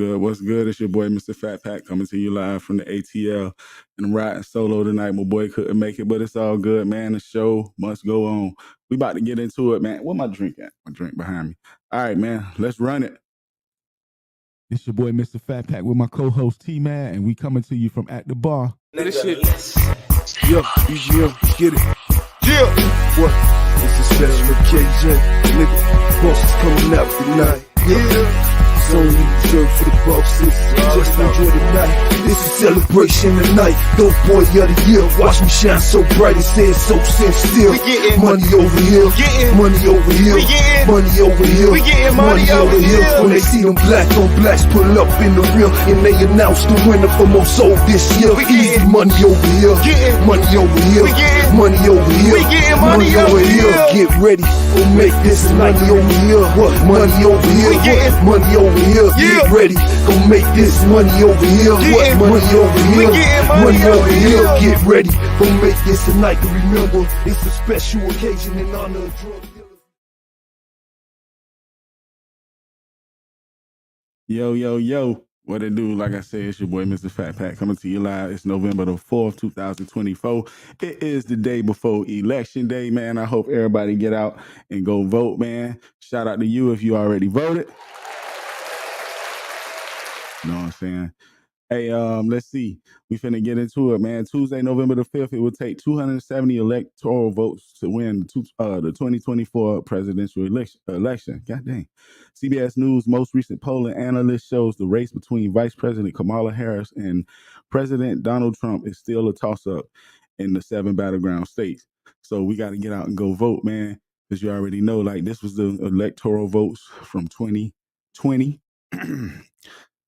good? What's good? It's your boy, MrFatPack, coming to you live from the ATL. And I'm riding solo tonight. My boy couldn't make it, but it's all good, man. The show must go on. We about to get into it, man. Where my drink at? My drink behind me. All right, man. Let's run it. It's your boy, MrFatPack, with my co-host, Tmadd, and we coming to you from At the Bar. This shit. Yo, EGM, get it. Yeah. What? It's a special occasion. Nigga, boss is coming out tonight. Yeah. It's only reserved for the bosses. Just enjoy the night. It's a celebration tonight. Dope boy of the year. Watch me shine so bright. It says so sincere. Money over here. Money over here. Money over here. Money over here. When they see them black on blacks pull up in the rear and they announce the winner for most sold this year. Easy money over here. Money over here. Money over here. Money over here. Get ready. We'll make this money over here. What? Money over here. What? Money over here. Get ready. Go make this money over here. What? Money over here. Money over here. Get ready. Go make this a night to remember. It's a special occasion in honor of drug dealers. Yo. What it do? Like I said, it's your boy, MrFatPack, coming to you live. It's November the 4th, 2024. It is the day before Election Day, man. I hope everybody get out and go vote, man. Shout out to you if you already voted. You know what I'm saying? Hey, let's see. We finna get into it, man. Tuesday, November the 5th, it will take 270 electoral votes to win the 2024 presidential election. God dang. CBS News' most recent polling analyst shows the race between Vice President Kamala Harris and President Donald Trump is still a toss-up in the 7 battleground states. So we got to get out and go vote, man, because you already know, like, this was the electoral votes from 2020.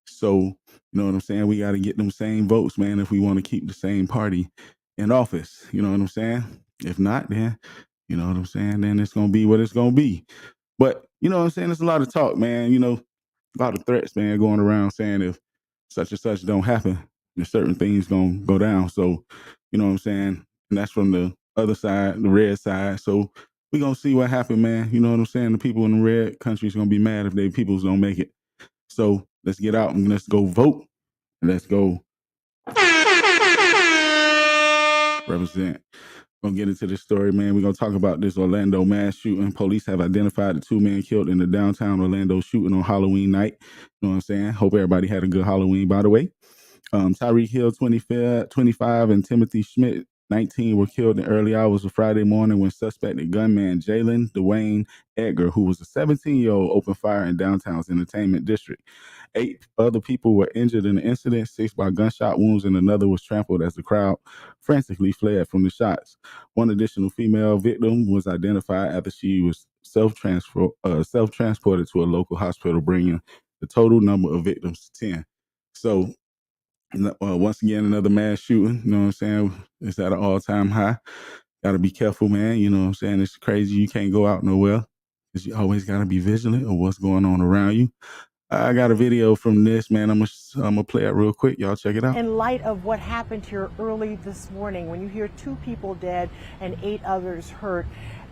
So, you know what I'm saying? We got to get them same votes, man, if we want to keep the same party in office. You know what I'm saying? If not, then, you know what I'm saying? Then it's going to be what it's going to be. But, you know what I'm saying? There's a lot of talk, man. You know, a lot of threats, man, going around saying if such and such don't happen, there's certain things going to go down. So, you know what I'm saying? And that's from the other side, the red side. So we're going to see what happens, man. You know what I'm saying? The people in the red country's going to be mad if their peoples don't make it. So let's get out and let's go vote. And let's go represent. Gonna get into this story, man. We're gonna talk about this Orlando mass shooting. Police have identified the 2 men killed in the downtown Orlando shooting on Halloween night. You know what I'm saying? Hope everybody had a good Halloween, by the way. Tyreek Hill, 25, and Timothy Schmidt, 19, were killed in early hours of Friday morning when suspected gunman Jalen Dwayne Edgar, who was a 17-year-old, opened fire in downtown's entertainment district. 8 other people were injured in the incident, 6 by gunshot wounds, and another was trampled as the crowd frantically fled from the shots. One additional female victim was identified after she was self-transported to a local hospital, bringing the total number of victims to 10. So, once again, another mass shooting, you know what I'm saying? It's at an all-time high. Got to be careful, man. You know what I'm saying? It's crazy. You can't go out nowhere because you always got to be vigilant of what's going on around you. I got a video from this, man. I'm gonna play it real quick. Y'all check it out. In light of what happened here early this morning, when you hear 2 people dead and 8 others hurt,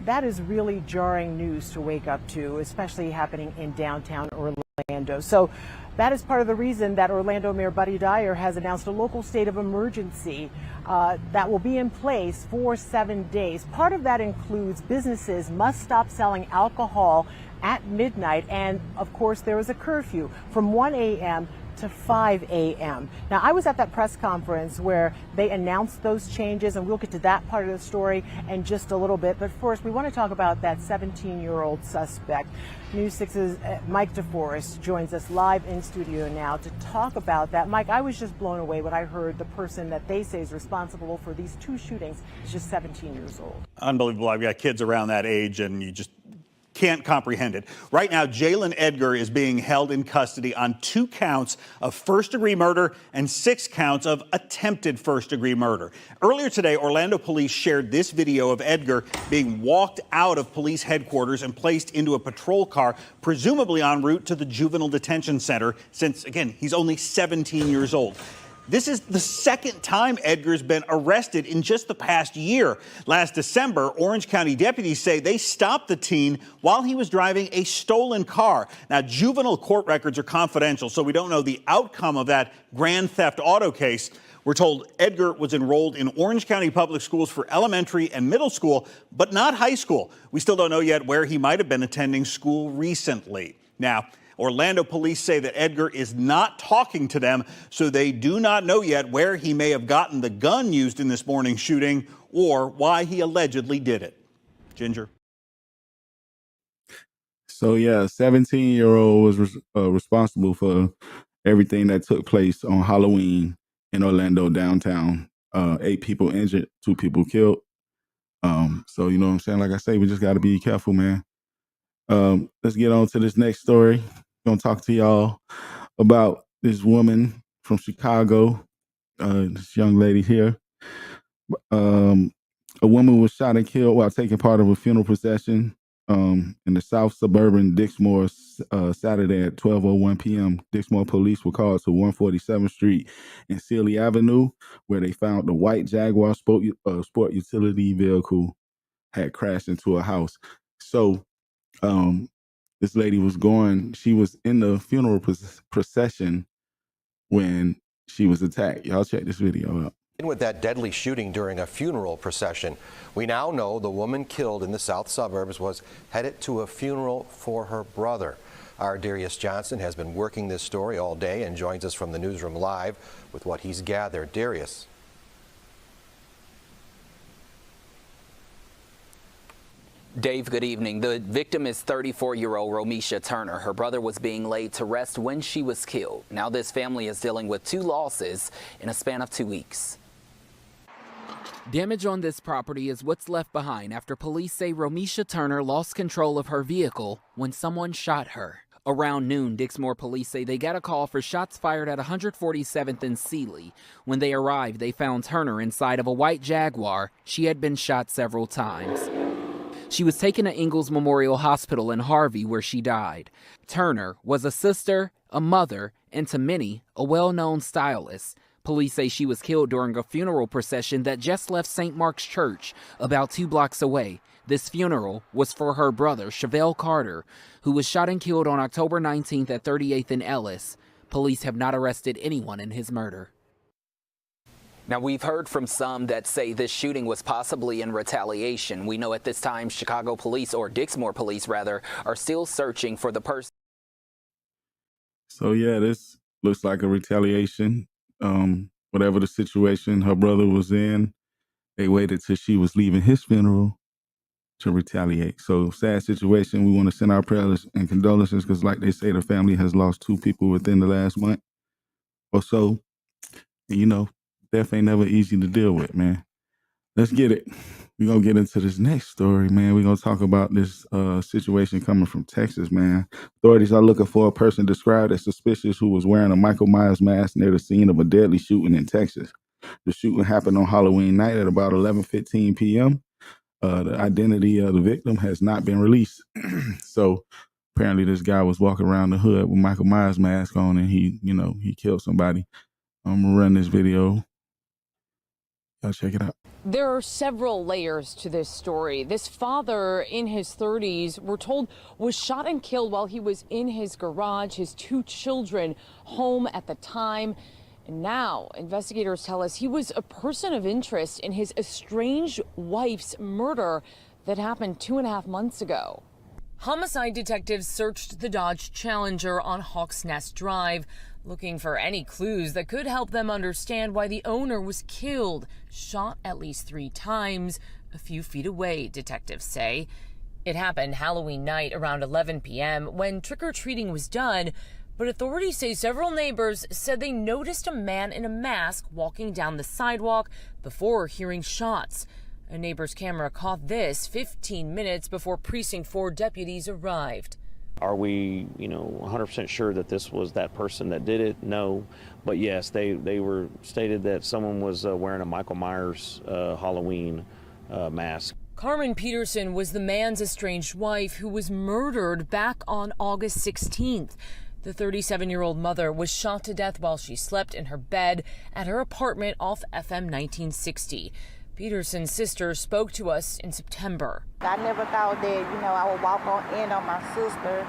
that is really jarring news to wake up to, especially happening in downtown Orlando. So that is part of the reason that Orlando Mayor Buddy Dyer has announced a local state of emergency that will be in place for 7 days. Part of that includes businesses must stop selling alcohol at midnight, and of course there is a curfew from 1 a.m. to 5 a.m. Now, I was at that press conference where they announced those changes, and we'll get to that part of the story in just a little bit. But first, we want to talk about that 17-year-old suspect. News 6's Mike DeForest joins us live in studio now to talk about that. Mike, I was just blown away when I heard the person that they say is responsible for these 2 shootings is just 17 years old. Unbelievable. I've got kids around that age, and you just can't comprehend it. Right now, Jalen Edgar is being held in custody on 2 counts of first-degree murder and 6 counts of attempted first-degree murder. Earlier today, Orlando police shared this video of Edgar being walked out of police headquarters and placed into a patrol car, presumably en route to the juvenile detention center, since, again, he's only 17 years old. This is the second time Edgar's been arrested in just the past year. Last December, Orange County deputies say they stopped the teen while he was driving a stolen car. Now, juvenile court records are confidential, so we don't know the outcome of that grand theft auto case. We're told Edgar was enrolled in Orange County Public Schools for elementary and middle school, but not high school. We still don't know yet where he might have been attending school recently. Now, Orlando police say that Edgar is not talking to them, so they do not know yet where he may have gotten the gun used in this morning's shooting or why he allegedly did it. Ginger. So yeah, a 17-year-old was responsible for everything that took place on Halloween in Orlando downtown. 8 people injured, 2 people killed. So you know what I'm saying? Like I say, we just got to be careful, man. Let's get on to this next story. I'm gonna talk to y'all about this woman from Chicago. This young lady here. A woman was shot and killed while taking part of a funeral procession in the south suburban Dixmoor Saturday at 12:01 p.m. Dixmoor police were called to 147th Street and Sealy Avenue, where they found the white Jaguar sport utility vehicle had crashed into a house. So this lady she was in the funeral procession when she was attacked. Y'all check this video out. With that deadly shooting during a funeral procession, we now know the woman killed in the south suburbs was headed to a funeral for her brother. Our Darius Johnson has been working this story all day and joins us from the newsroom live with what he's gathered. Darius. Dave, good evening. The victim is 34-year-old Romisha Turner. Her brother was being laid to rest when she was killed. Now this family is dealing with 2 losses in a span of 2 weeks. Damage on this property is what's left behind after police say Romisha Turner lost control of her vehicle when someone shot her. Around noon, Dixmoor police say they got a call for shots fired at 147th and Sealy. When they arrived, they found Turner inside of a white Jaguar. She had been shot several times. She was taken to Ingalls Memorial Hospital in Harvey, where she died. Turner was a sister, a mother, and to many, a well-known stylist. Police say she was killed during a funeral procession that just left St. Mark's Church, about 2 blocks away. This funeral was for her brother, Chevelle Carter, who was shot and killed on October 19th at 38th and Ellis. Police have not arrested anyone in his murder. Now, we've heard from some that say this shooting was possibly in retaliation. We know at this time Chicago police, or Dixmoor police rather, are still searching for the person. So yeah, this looks like a retaliation. Whatever the situation her brother was in, they waited till she was leaving his funeral to retaliate. So sad situation. We want to send our prayers and condolences because, like they say, the family has lost 2 people within the last month or so. And, you know, death ain't never easy to deal with, man. Let's get it. We're going to get into this next story, man. We're going to talk about this situation coming from Texas, man. Authorities are looking for a person described as suspicious who was wearing a Michael Myers mask near the scene of a deadly shooting in Texas. The shooting happened on Halloween night at about 11:15 p.m. The identity of the victim has not been released. So apparently this guy was walking around the hood with Michael Myers mask on and he killed somebody. I'm going to run this video. Y'all check it out. There are several layers to this story. This father in his 30s, we're told, was shot and killed while he was in his garage, his 2 children home at the time. And now investigators tell us he was a person of interest in his estranged wife's murder that happened 2.5 months ago. Homicide detectives searched the Dodge Challenger on Hawks Nest Drive, looking for any clues that could help them understand why the owner was killed, shot at least 3 times, a few feet away, detectives say. It happened Halloween night around 11 p.m. when trick-or-treating was done, but authorities say several neighbors said they noticed a man in a mask walking down the sidewalk before hearing shots. A neighbor's camera caught this 15 minutes before Precinct 4 deputies arrived. Are we, 100% sure that this was that person that did it? No. But yes, they were stated that someone was wearing a Michael Myers Halloween mask. Carmen Peterson was the man's estranged wife who was murdered back on August 16th. The 37-year-old mother was shot to death while she slept in her bed at her apartment off FM 1960. Peterson's sister spoke to us in September. I never thought that, I would walk in on my sister,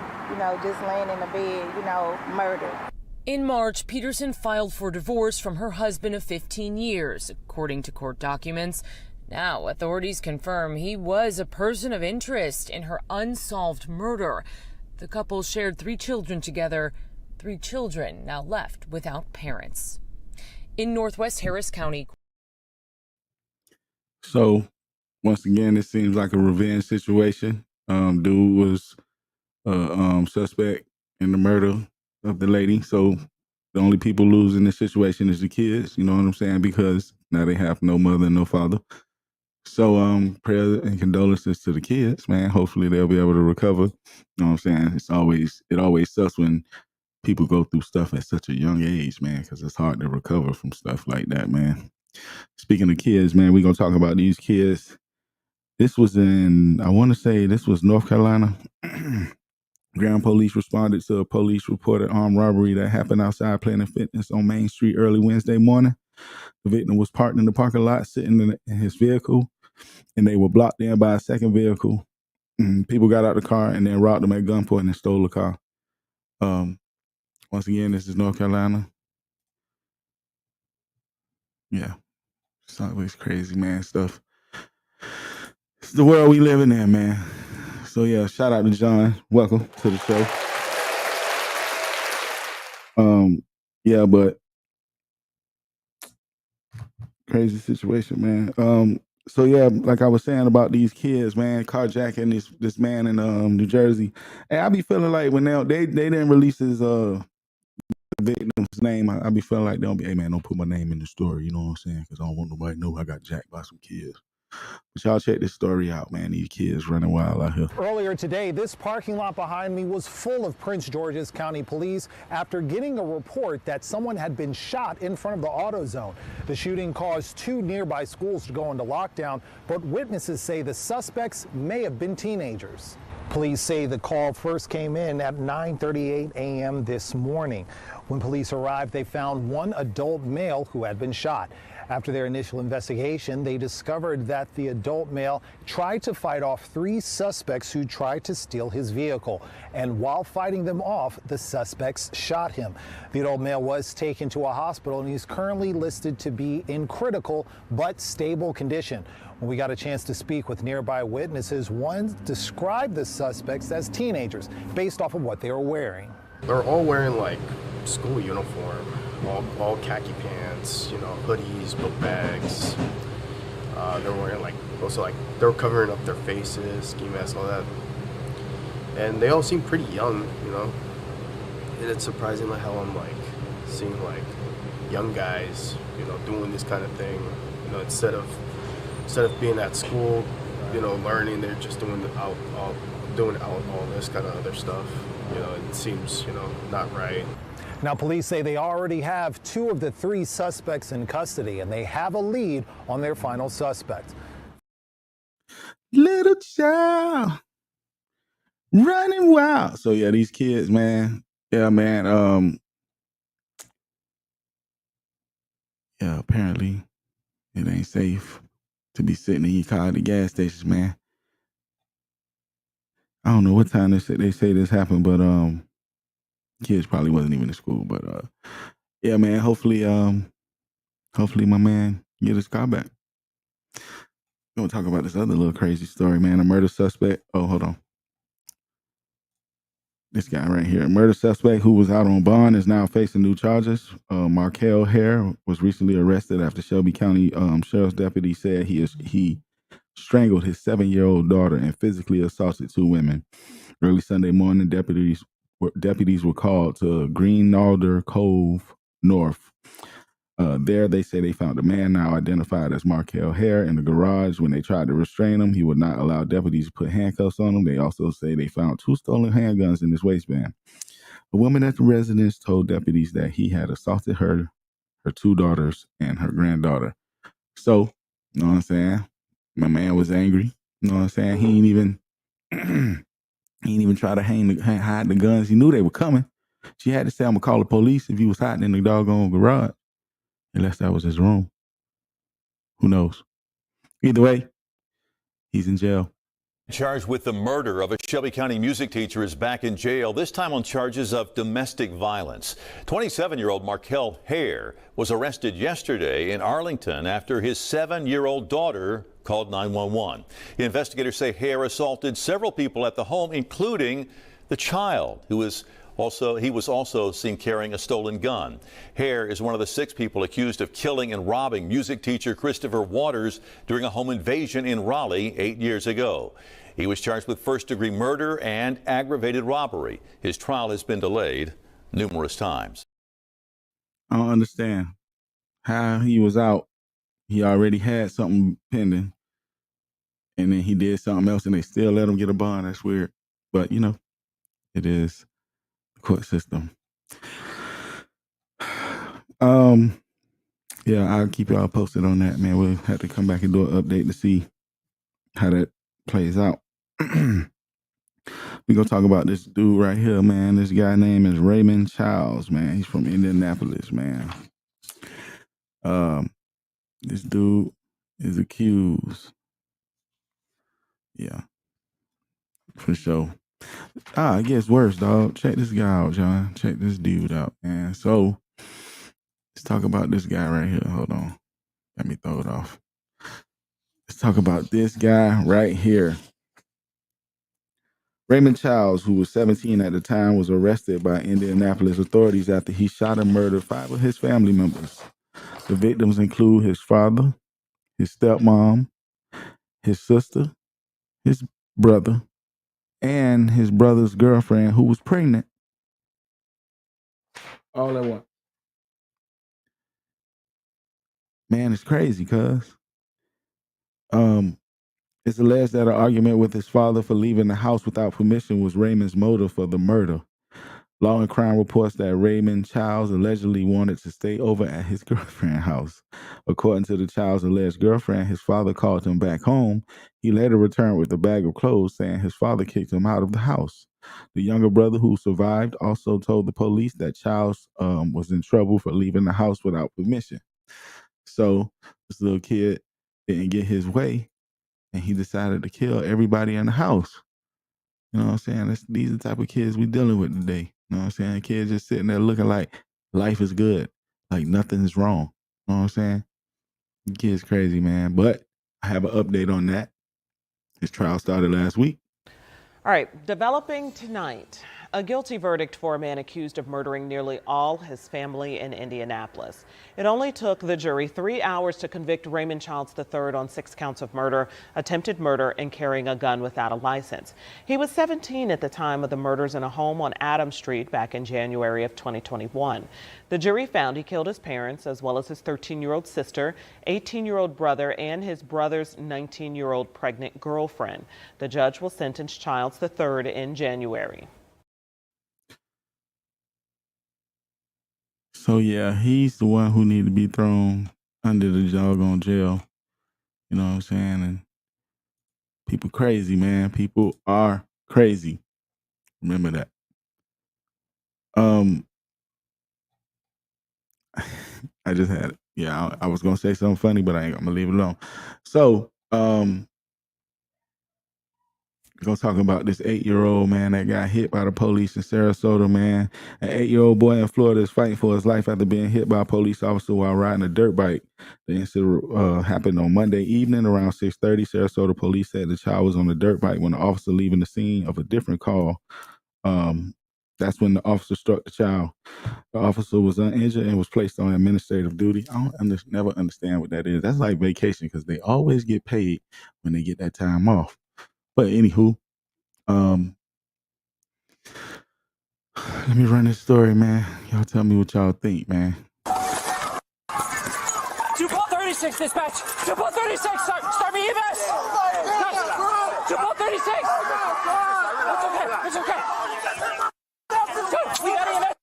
just laying in the bed, murdered. In March, Peterson filed for divorce from her husband of 15 years, according to court documents. Now, authorities confirm he was a person of interest in her unsolved murder. The couple shared 3 children together, 3 children now left without parents. In Northwest Harris County. So, once again, it seems like a revenge situation. Dude was suspect in the murder of the lady. So, the only people losing this situation is the kids. You know what I'm saying? Because now they have no mother and no father. So, prayer and condolences to the kids, man. Hopefully they'll be able to recover. You know what I'm saying? It always sucks when people go through stuff at such a young age, man, because it's hard to recover from stuff like that, man. Speaking of kids, man, we're going to talk about these kids. This was I want to say this was North Carolina. Grand police responded to a police reported armed robbery that happened outside Planet Fitness on Main Street early Wednesday morning. The victim was parked in the parking lot, sitting in his vehicle, and they were blocked in by a second vehicle. People got out the car and then robbed them at gunpoint and stole the car. Once again, this is North Carolina. Yeah, it's always crazy, man, stuff. It's the world we live in there, man. So, yeah, shout out to John. Welcome to the show. Yeah, but crazy situation, man. So yeah, like I was saying about these kids, man, carjacking this man in New Jersey. And I be feeling like when they didn't release his the victim's name, I be feeling like they'll be, hey man, don't put my name in the story, you know what I'm saying? Because I don't want nobody to know I got jacked by some kids. But y'all check this story out, man. These kids running wild out here. Earlier today, this parking lot behind me was full of Prince George's County police after getting a report that someone had been shot in front of the AutoZone. The shooting caused 2 nearby schools to go into lockdown, but witnesses say the suspects may have been teenagers. Police say the call first came in at 9:38 a.m. this morning. When police arrived, they found one adult male who had been shot. After their initial investigation, they discovered that the adult male tried to fight off 3 suspects who tried to steal his vehicle. And while fighting them off, the suspects shot him. The adult male was taken to a hospital and he's currently listed to be in critical but stable condition. When we got a chance to speak with nearby witnesses, one described the suspects as teenagers based off of what they were wearing. They're all wearing like school uniform. All khaki pants, hoodies, book bags. They're wearing they were covering up their faces, ski masks, all that. And they all seem pretty young, And it's surprising how I'm seeing young guys, doing this kind of thing. Instead of being at school, learning, they're just doing all this kind of other stuff. It seems, not right. Now, police say they already have 2 of the 3 suspects in custody, and they have a lead on their final suspect. Little child running wild. So yeah, these kids, man. Yeah, man. Yeah, apparently it ain't safe to be sitting in your car at the gas stations, man. I don't know what time they say this happened, but kids probably wasn't even in school, but yeah, man. Hopefully my man get his car back. We're gonna talk about this other little crazy story, man. A murder suspect. Oh, hold on. This guy right here, a murder suspect who was out on bond, is now facing new charges. Markel Hare was recently arrested after Shelby County Sheriff's deputy said he strangled his 7-year-old daughter and physically assaulted 2 women. Early Sunday morning, deputies were called to Green Alder Cove North. There, they say they found a man now identified as Markel Hare in the garage. When they tried to restrain him, he would not allow deputies to put handcuffs on him. They also say they found 2 stolen handguns in his waistband. A woman at the residence told deputies that he had assaulted her 2 daughters, and her granddaughter. So, you know what I'm saying? My man was angry. You know what I'm saying? He ain't even try to hide the guns. He knew they were coming. She had to say, I'm going to call the police if he was hiding in the doggone garage. Unless that was his room. Who knows? Either way, he's in jail. Charged with the murder of a Shelby County music teacher is back in jail, this time on charges of domestic violence. 27-year-old Markel Hare was arrested yesterday in Arlington after his 7-year-old daughter called 911. The investigators say Hare assaulted several people at the home, including the child, who was also seen carrying a stolen gun. Hare is one of the 6 people accused of killing and robbing music teacher Christopher Waters during a home invasion in Raleigh 8 years ago. He was charged with first-degree murder and aggravated robbery. His trial has been delayed numerous times. I don't understand how he was out. He already had something pending, and then he did something else, and they still let him get a bond. That's weird. But, you know, it is the court system. Yeah, I'll keep y'all posted on that, man. We'll have to come back and do an update to see how that plays out. We're going to talk about this dude right here, man. This guy name is Raymond Childs, man. He's from Indianapolis, man. This dude is accused. Yeah, for sure. It gets worse, dog. Check this guy out, John. Check this dude out, man. So, let's talk about this guy right here. Hold on. Let me throw it off. Let's talk about this guy right here. Raymond Childs, who was 17 at the time, was arrested by Indianapolis authorities after he shot and murdered 5 of his family members. The victims include his father, his stepmom, his sister, his brother, and his brother's girlfriend who was pregnant. All at once. Man, it's crazy, cuz. It's alleged that an argument with his father for leaving the house without permission was Raymond's motive for the murder. Law and Crime reports that Raymond Childs allegedly wanted to stay over at his girlfriend's house. According to the Childs' alleged girlfriend, his father called him back home. He later returned with a bag of clothes, saying his father kicked him out of the house. The younger brother, who survived, also told the police that Childs was in trouble for leaving the house without permission. So this little kid didn't get his way, and he decided to kill everybody in the house. You know what I'm saying? These are the type of kids we dealing with today. You know what I'm saying? Kids just sitting there looking like life is good, like nothing is wrong. You know what I'm saying? Kids crazy, man. But I have an update on that. His trial started last week. All right, developing tonight, a guilty verdict for a man accused of murdering nearly all his family in Indianapolis. It only took the jury 3 hours to convict Raymond Childs III on 6 counts of murder, attempted murder, and carrying a gun without a license. He was 17 at the time of the murders in a home on Adams Street back in January of 2021. The jury found he killed his parents, as well as his 13-year-old sister, 18-year-old brother, and his brother's 19-year-old pregnant girlfriend. The judge will sentence Childs III in January. So yeah, he's the one who needed to be thrown under the doggone jail. You know what I'm saying? And people crazy, man. People are crazy. Remember that. I just had it. Yeah, I was gonna say something funny, but I'm gonna leave it alone. So, we're gonna talk about this 8-year-old man that got hit by the police in Sarasota, man. An 8-year-old boy in Florida is fighting for his life after being hit by a police officer while riding a dirt bike. The incident happened on Monday evening around 6:30. Sarasota police said the child was on the dirt bike when the officer leaving the scene of a different call. That's when the officer struck the child. The officer was uninjured and was placed on administrative duty. I don't never understand what that is. That's like vacation because they always get paid when they get that time off. But anywho, let me run this story, man. Y'all tell me what y'all think, man. 236 dispatch. 236. Start me EMS. 236. It's okay. Good. We got EMS.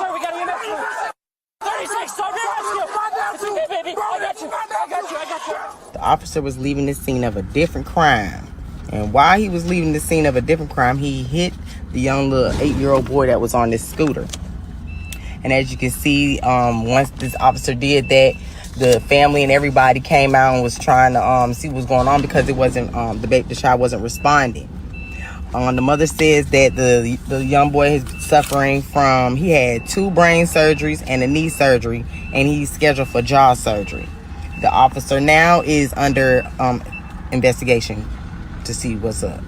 Sir, we got EMS. 36. Start me rescue. It's okay, baby. I got you. The officer was leaving the scene of a different crime And while he was leaving the scene of a different crime, he hit the young little 8-year-old boy that was on this scooter. And as you can see, once this officer did that, the family and everybody came out and was trying to see what was going on because it wasn't the child wasn't responding. The mother says that the young boy is suffering from, he had 2 brain surgeries and a knee surgery, and he's scheduled for jaw surgery. The officer now is under investigation to see what's up.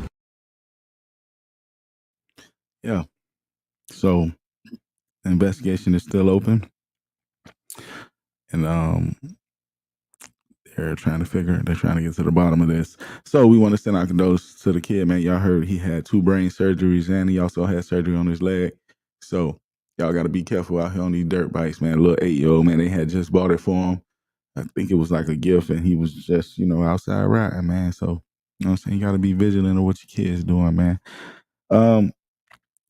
Yeah. So the investigation is still open. And they're trying to get to the bottom of this. So we want to send our condolences to the kid, man. Y'all heard he had 2 brain surgeries and he also had surgery on his leg. So y'all got to be careful out here on these dirt bikes, man. A little 8-year-old, man, they had just bought it for him. I think it was like a gift and he was just, outside riding, man. So, you know what I'm saying? You got to be vigilant of what your kids doing, man.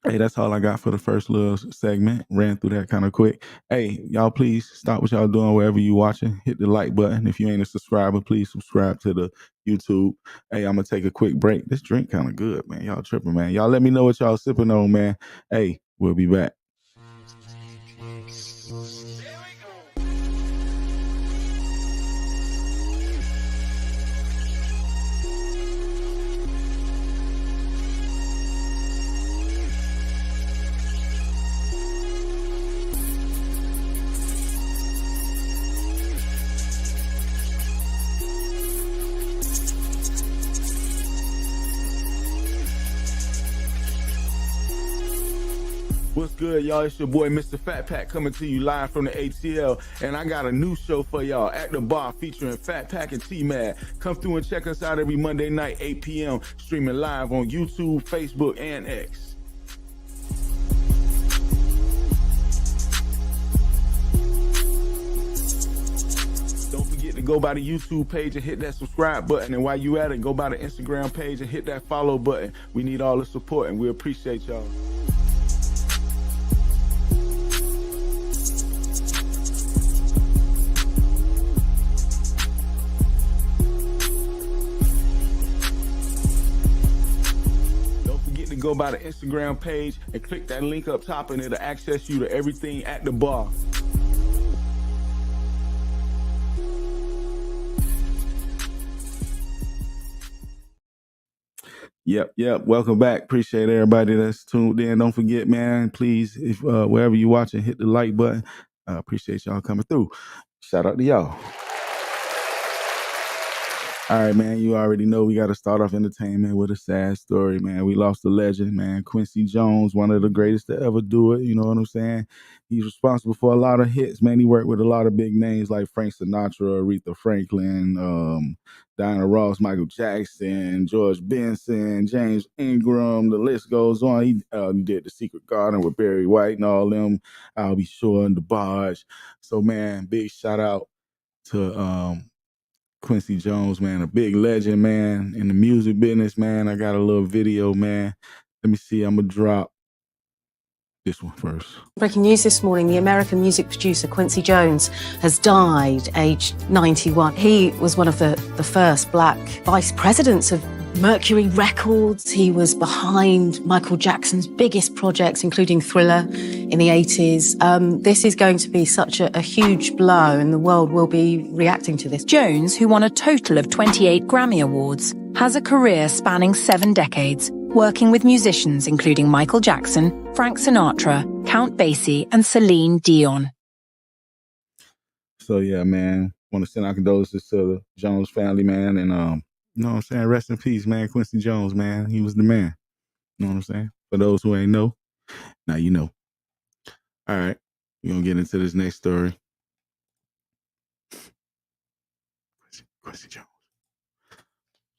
Hey, that's all I got for the first little segment. Ran through that kind of quick. Hey, y'all please stop what y'all doing wherever you watching. Hit the like button. If you ain't a subscriber, please subscribe to the YouTube. Hey, I'm going to take a quick break. This drink kind of good, man. Y'all tripping, man. Y'all let me know what y'all sipping on, man. Hey, we'll be back. What's good, y'all? It's your boy, MrFatPack, coming to you live from the ATL. And I got a new show for y'all, At the Bar, featuring FatPack and Tmadd. Come through and check us out every Monday night, 8 p.m., streaming live on YouTube, Facebook, and X. Don't forget to go by the YouTube page and hit that subscribe button. And while you at it, go by the Instagram page and hit that follow button. We need all the support, and we appreciate y'all. Go by the Instagram page and click that link up top and it'll access you to everything At the Bar. Yep. Welcome back. Appreciate everybody that's tuned in. Don't forget, man, please, if wherever you watching, hit the like button. Appreciate y'all coming through. Shout out to y'all. All right, man, you already know we got to start off entertainment with a sad story, man. We lost a legend, man. Quincy Jones, one of the greatest to ever do it. You know what I'm saying? He's responsible for a lot of hits, man. He worked with a lot of big names like Frank Sinatra, Aretha Franklin, Diana Ross, Michael Jackson, George Benson, James Ingram. The list goes on. He did The Secret Garden with Barry White and all them. I'll Be Sure and The Barge. So, man, big shout out to Quincy Jones, man, a big legend, man, in the music business, man. I got a little video, man. Let me see. I'm going to drop this one first. Breaking news this morning, the American music producer Quincy Jones has died, aged 91. He was one of the first black vice presidents of Mercury Records. He was behind Michael Jackson's biggest projects, including Thriller in the 80s. This is going to be such a huge blow, and the world will be reacting to this. Jones, who won a total of 28 Grammy Awards, has a career spanning 7 decades, working with musicians including Michael Jackson, Frank Sinatra, Count Basie, and Celine Dion. So, yeah, man, want to send our condolences to the Jones family, man, and you know what I'm saying? Rest in peace, man. Quincy Jones, man. He was the man. You know what I'm saying? For those who ain't know, now you know. All right. We're going to get into this next story. Quincy Jones.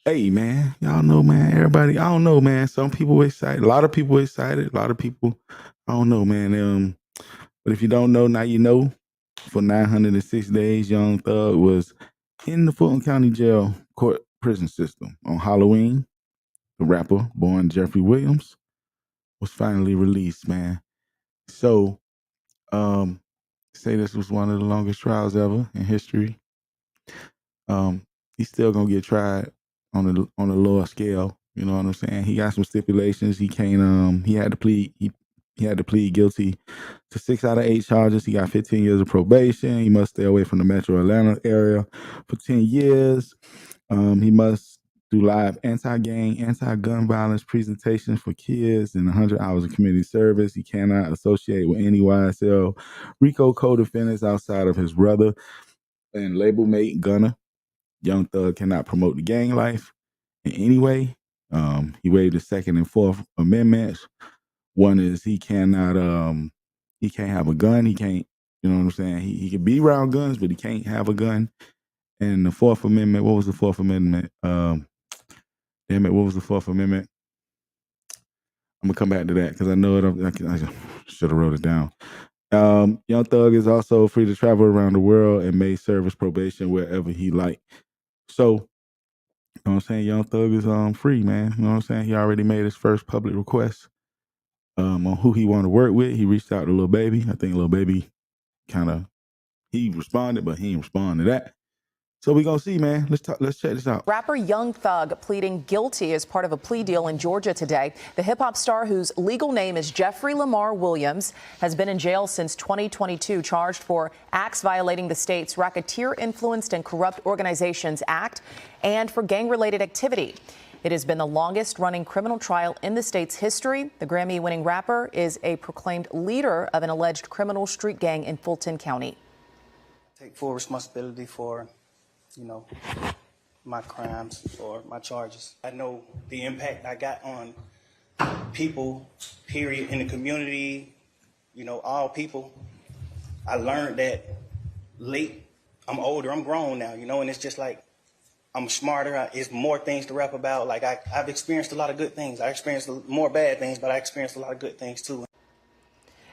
Hey, man. Y'all know, man. Everybody, I don't know, man. Some people excited. A lot of people excited. A lot of people, I don't know, man. But if you don't know, now you know. For 906 days, Young Thug was in the Fulton County Jail court prison system. On Halloween, the rapper, born Jeffrey Williams, was finally released, man. So, say this was one of the longest trials ever in history. He's still gonna get tried on a lower scale. You know what I'm saying? He got some stipulations. He can't. He had to plead guilty to 6 out of 8 charges. He got 15 years of probation. He must stay away from the Metro Atlanta area for 10 years. He must do live anti-gang, anti-gun violence presentations for kids and 100 hours of community service. He cannot associate with any YSL RICO co-defendants outside of his brother and label mate Gunna. Young Thug cannot promote the gang life in any way. He waived the Second and Fourth Amendments. One is he can't have a gun. He can't, you know what I'm saying? He can be around guns, but he can't have a gun. And the Fourth Amendment, what was the Fourth Amendment? Damn it, what was the Fourth Amendment? I'm gonna come back to that because I know it. I should have wrote it down. Young Thug is also free to travel around the world and may serve his probation wherever he like. So, you know what I'm saying? Young Thug is free, man. You know what I'm saying? He already made his first public request on who he wanted to work with. He reached out to Lil Baby. I think Lil Baby he responded, but he didn't respond to that. So we gonna see, man. Let's check this out. Rapper Young Thug pleading guilty as part of a plea deal in Georgia today. The hip-hop star, whose legal name is Jeffrey Lamar Williams, has been in jail since 2022, charged for acts violating the state's Racketeer-Influenced and Corrupt Organizations Act and for gang-related activity. It has been the longest-running criminal trial in the state's history. The Grammy-winning rapper is a proclaimed leader of an alleged criminal street gang in Fulton County. Take full responsibility for my crimes or my charges. I know the impact I got on people, period, in the community, all people. I learned that late. I'm older, I'm grown now, and it's just like I'm smarter. It's more things to rap about. Like I've experienced a lot of good things. I experienced more bad things, but I experienced a lot of good things too.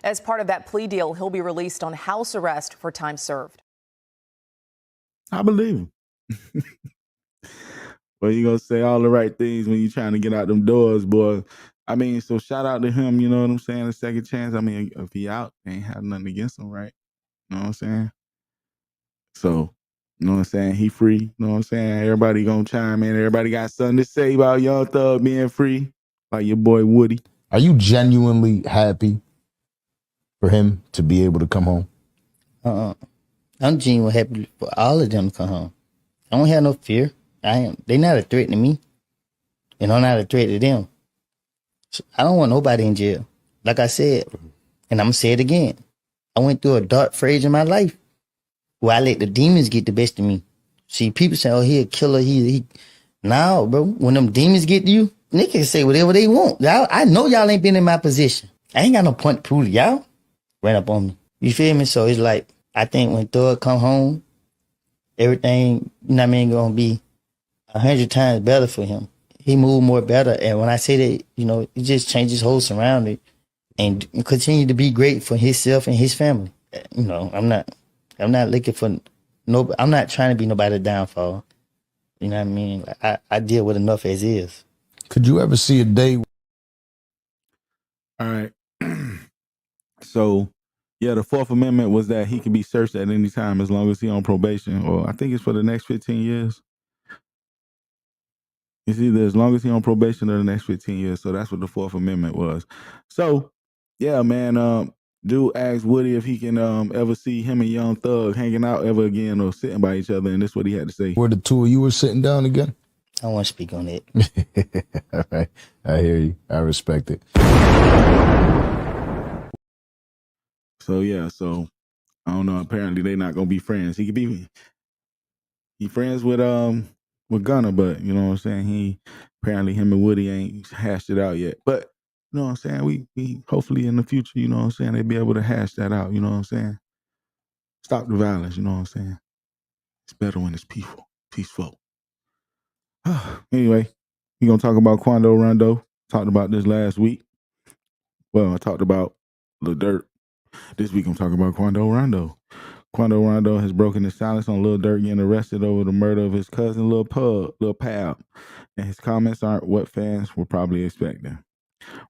As part of that plea deal, he'll be released on house arrest for time served. I believe him. Well, you gonna say all the right things when you're trying to get out them doors, boy. I mean, so shout out to him, you know what I'm saying? A second chance. I mean, if he out, ain't have nothing against him, right? You know what I'm saying? So, you know what I'm saying? He free. You know what I'm saying? Everybody gonna chime in. Everybody got something to say about Young Thug being free. Like your boy Woody. Are you genuinely happy for him to be able to come home? I'm genuinely happy for all of them to come home. I don't have no fear. They not a threat to me. And I'm not a threat to them. So I don't want nobody in jail. Like I said, and I'm going to say it again. I went through a dark phase in my life where I let the demons get the best of me. See, people say, oh, he a killer. No, bro. When them demons get to you, they can say whatever they want. I know y'all ain't been in my position. I ain't got no point to prove to y'all. Ran up on me. You feel me? So it's like, I think when Thug come home, everything, gonna be 100 times better for him. He moved more better. And when I say that, it just changes his whole surrounding and continue to be great for himself and his family. I'm not looking for I'm not trying to be nobody's downfall. You know what I mean? I deal with enough as is. Could you ever see a day? All right. So, yeah, the Fourth Amendment was that he could be searched at any time as long as he's on probation, or I think it's for the next 15 years. It's either as long as he's on probation or the next 15 years. So that's what the Fourth Amendment was. So, yeah, man, dude asked Woody if he can ever see him and Young Thug hanging out ever again or sitting by each other, and this is what he had to say. Were the two of you were sitting down again? I don't want to speak on it. All right. I hear you. I respect it. So, yeah, I don't know. Apparently, they're not going to be friends. He could be friends with Gunna, but, you know what I'm saying? Apparently, him and Woody ain't hashed it out yet. But, you know what I'm saying? We hopefully in the future, you know what I'm saying, they'll be able to hash that out, you know what I'm saying? Stop the violence, you know what I'm saying? It's better when it's peaceful. Anyway, we're going to talk about Quando Rondo. Talked about this last week. Well, I talked about Lil Durk. This week I'm talking about Quando Rondo. Quando Rondo has broken his silence on Lil Durk getting arrested over the murder of his cousin Lil Pab. And his comments aren't what fans were probably expecting.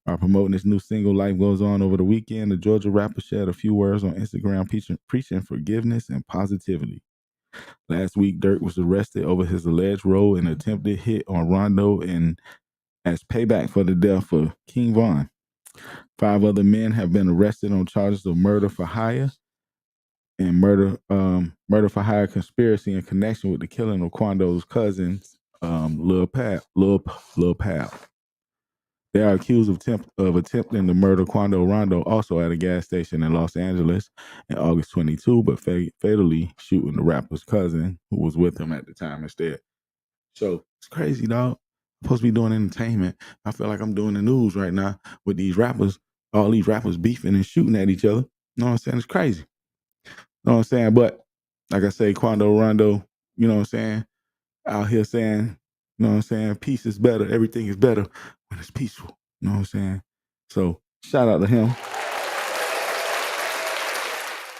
While promoting his new single, Life Goes On, over the weekend, the Georgia rapper shared a few words on Instagram preaching forgiveness and positivity. Last week, Durk was arrested over his alleged role in an attempted hit on Rondo and as payback for the death of King Von. 5 other men have been arrested on charges of murder for hire and murder for hire conspiracy in connection with the killing of Quando's cousins, Lil Pal. They are accused of attempting to murder Quando Rondo, also at a gas station in Los Angeles in August 22, but fatally shooting the rapper's cousin who was with him at the time instead. So it's crazy, dog. I'm supposed to be doing entertainment. I feel like I'm doing the news right now with these rappers, all these rappers beefing and shooting at each other. You know what I'm saying? It's crazy. You know what I'm saying? But like I say, Quando Rondo, you know what I'm saying? Out here saying, you know what I'm saying? Peace is better. Everything is better when it's peaceful. You know what I'm saying? So shout out to him.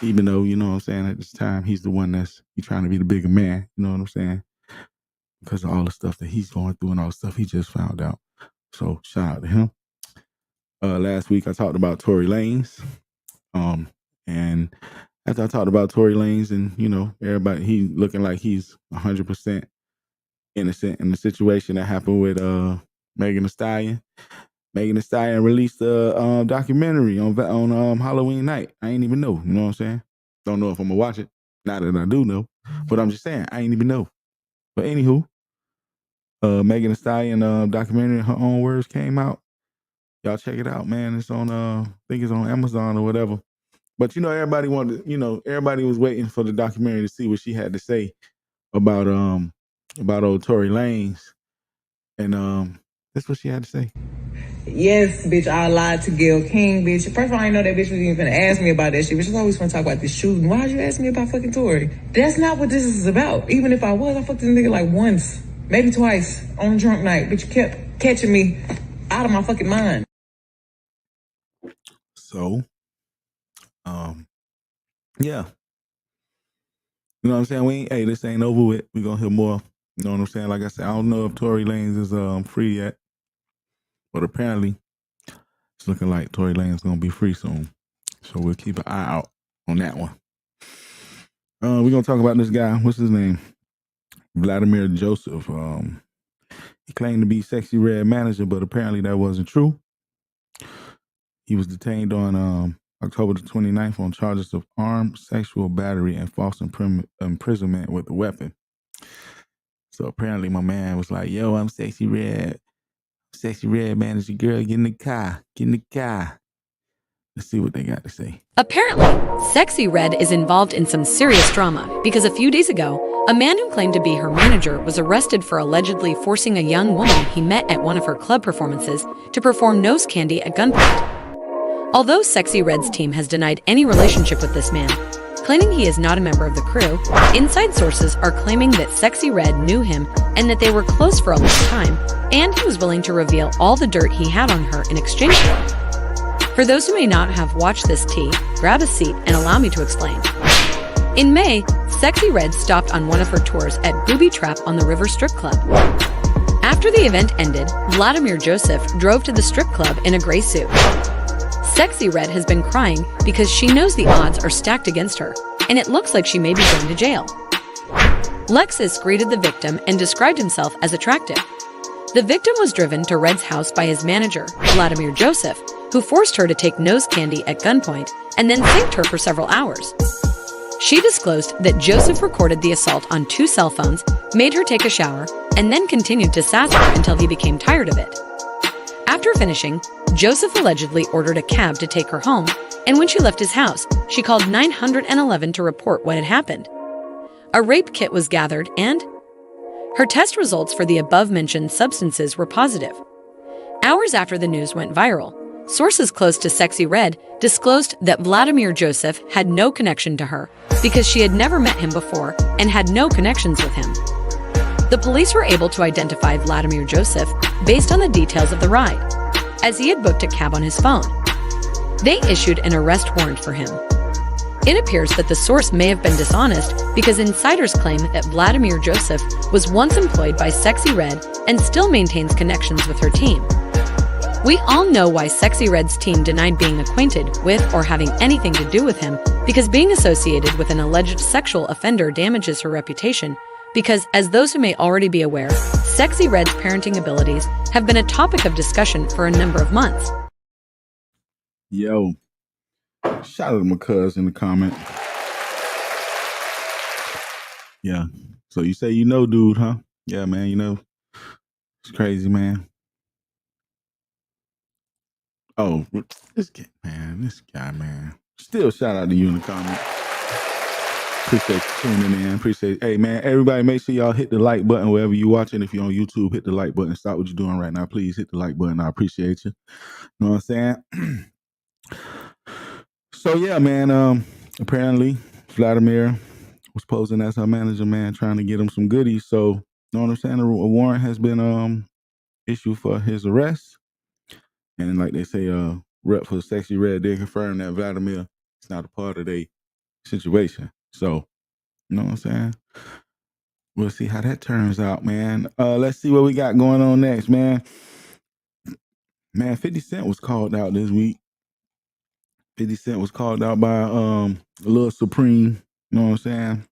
Even though, you know what I'm saying, at this time, he's the one he's trying to be the bigger man. You know what I'm saying? Because of all the stuff that he's going through and all the stuff he just found out. So shout out to him. Last week I talked about Tory Lanez. And after I talked about Tory Lanez and, you know, everybody, he looking like he's 100% innocent in the situation that happened with Meghan Thee Stallion. Meghan Thee Stallion released a documentary on Halloween night. I ain't even know, you know what I'm saying? Don't know if I'm gonna watch it. Now that I do know. But I'm just saying, I ain't even know. But anywho, Meghan Thee Stallion documentary in her own words came out. Y'all check it out, man. It's on I think it's on Amazon or whatever. But you know, everybody was waiting for the documentary to see what she had to say about old Tory Lanez. And that's what she had to say. Yes, bitch, I lied to Gayle King, bitch. First of all, I didn't know that bitch was even gonna ask me about that shit. Bitch, I always want to talk about this shooting. Why'd you ask me about fucking Tory? That's not what this is about. Even if I was, I fucked this nigga like once, maybe twice on a drunk night. Bitch, you kept catching me out of my fucking mind. So, yeah. You know what I'm saying? This ain't over with. We gonna hear more. You know what I'm saying? Like I said, I don't know if Tory Lanez is free yet. But apparently, it's looking like Tory Lanez is gonna be free soon. So we'll keep an eye out on that one. We're gonna talk about this guy. What's his name? Vladimir Joseph. He claimed to be Sexy Red manager, but apparently that wasn't true. He was detained on October the 29th on charges of armed sexual battery and false imprisonment with a weapon. So apparently my man was like, yo, I'm Sexy Red. Sexy Red manager, girl, get in the car. Get in the car. Let's see what they got to say. Apparently, Sexy Red is involved in some serious drama because a few days ago, a man who claimed to be her manager was arrested for allegedly forcing a young woman he met at one of her club performances to perform nose candy at gunpoint. Although Sexy Red's team has denied any relationship with this man, claiming he is not a member of the crew, inside sources are claiming that Sexy Red knew him and that they were close for a long time, and he was willing to reveal all the dirt he had on her in exchange for it. For those who may not have watched this tea, grab a seat and allow me to explain. In May, Sexy Red stopped on one of her tours at Booby Trap on the River Strip Club. After the event ended, Vladimir Joseph drove to the strip club in a gray suit. Sexy Red has been crying because she knows the odds are stacked against her, and it looks like she may be going to jail. Lexus greeted the victim and described himself as attractive. The victim was driven to Red's house by his manager, Vladimir Joseph, who forced her to take nose candy at gunpoint and then thanked her for several hours. She disclosed that Joseph recorded the assault on 2 cell phones, made her take a shower, and then continued to sass her until he became tired of it. After finishing, Joseph allegedly ordered a cab to take her home, and when she left his house, she called 911 to report what had happened. A rape kit was gathered, and her test results for the above-mentioned substances were positive. Hours after the news went viral, sources close to Sexy Red disclosed that Vladimir Joseph had no connection to her because she had never met him before and had no connections with him. The police were able to identify Vladimir Joseph based on the details of the ride, as he had booked a cab on his phone. They issued an arrest warrant for him. It appears that the source may have been dishonest because insiders claim that Vladimir Joseph was once employed by Sexy Red and still maintains connections with her team. We all know why Sexy Red's team denied being acquainted with or having anything to do with him, because being associated with an alleged sexual offender damages her reputation. Because, as those who may already be aware, Sexy Red's parenting abilities have been a topic of discussion for a number of months. Yo, shout out to my cuz in the comment. Yeah. So you say you know dude, huh? Yeah, man, you know. It's crazy, man. Oh, this guy, man. Still shout out to you in the comment. Appreciate you tuning in. Appreciate it. Hey, man, everybody make sure y'all hit the like button wherever you're watching. If you're on YouTube, hit the like button. Stop what you're doing right now. Please hit the like button. I appreciate you. You know what I'm saying? So, yeah, man, apparently Vladimir was posing as her manager, man, trying to get him some goodies. So, you know what I'm saying? A warrant has been issued for his arrest. And like they say, rep for Sexy Red did confirm that Vladimir is not a part of their situation. So, you know what I'm saying? We'll see how that turns out, man. Let's see what we got going on next, man. Man, 50 Cent was called out this week. 50 Cent was called out by Lil Supreme. You know what I'm saying?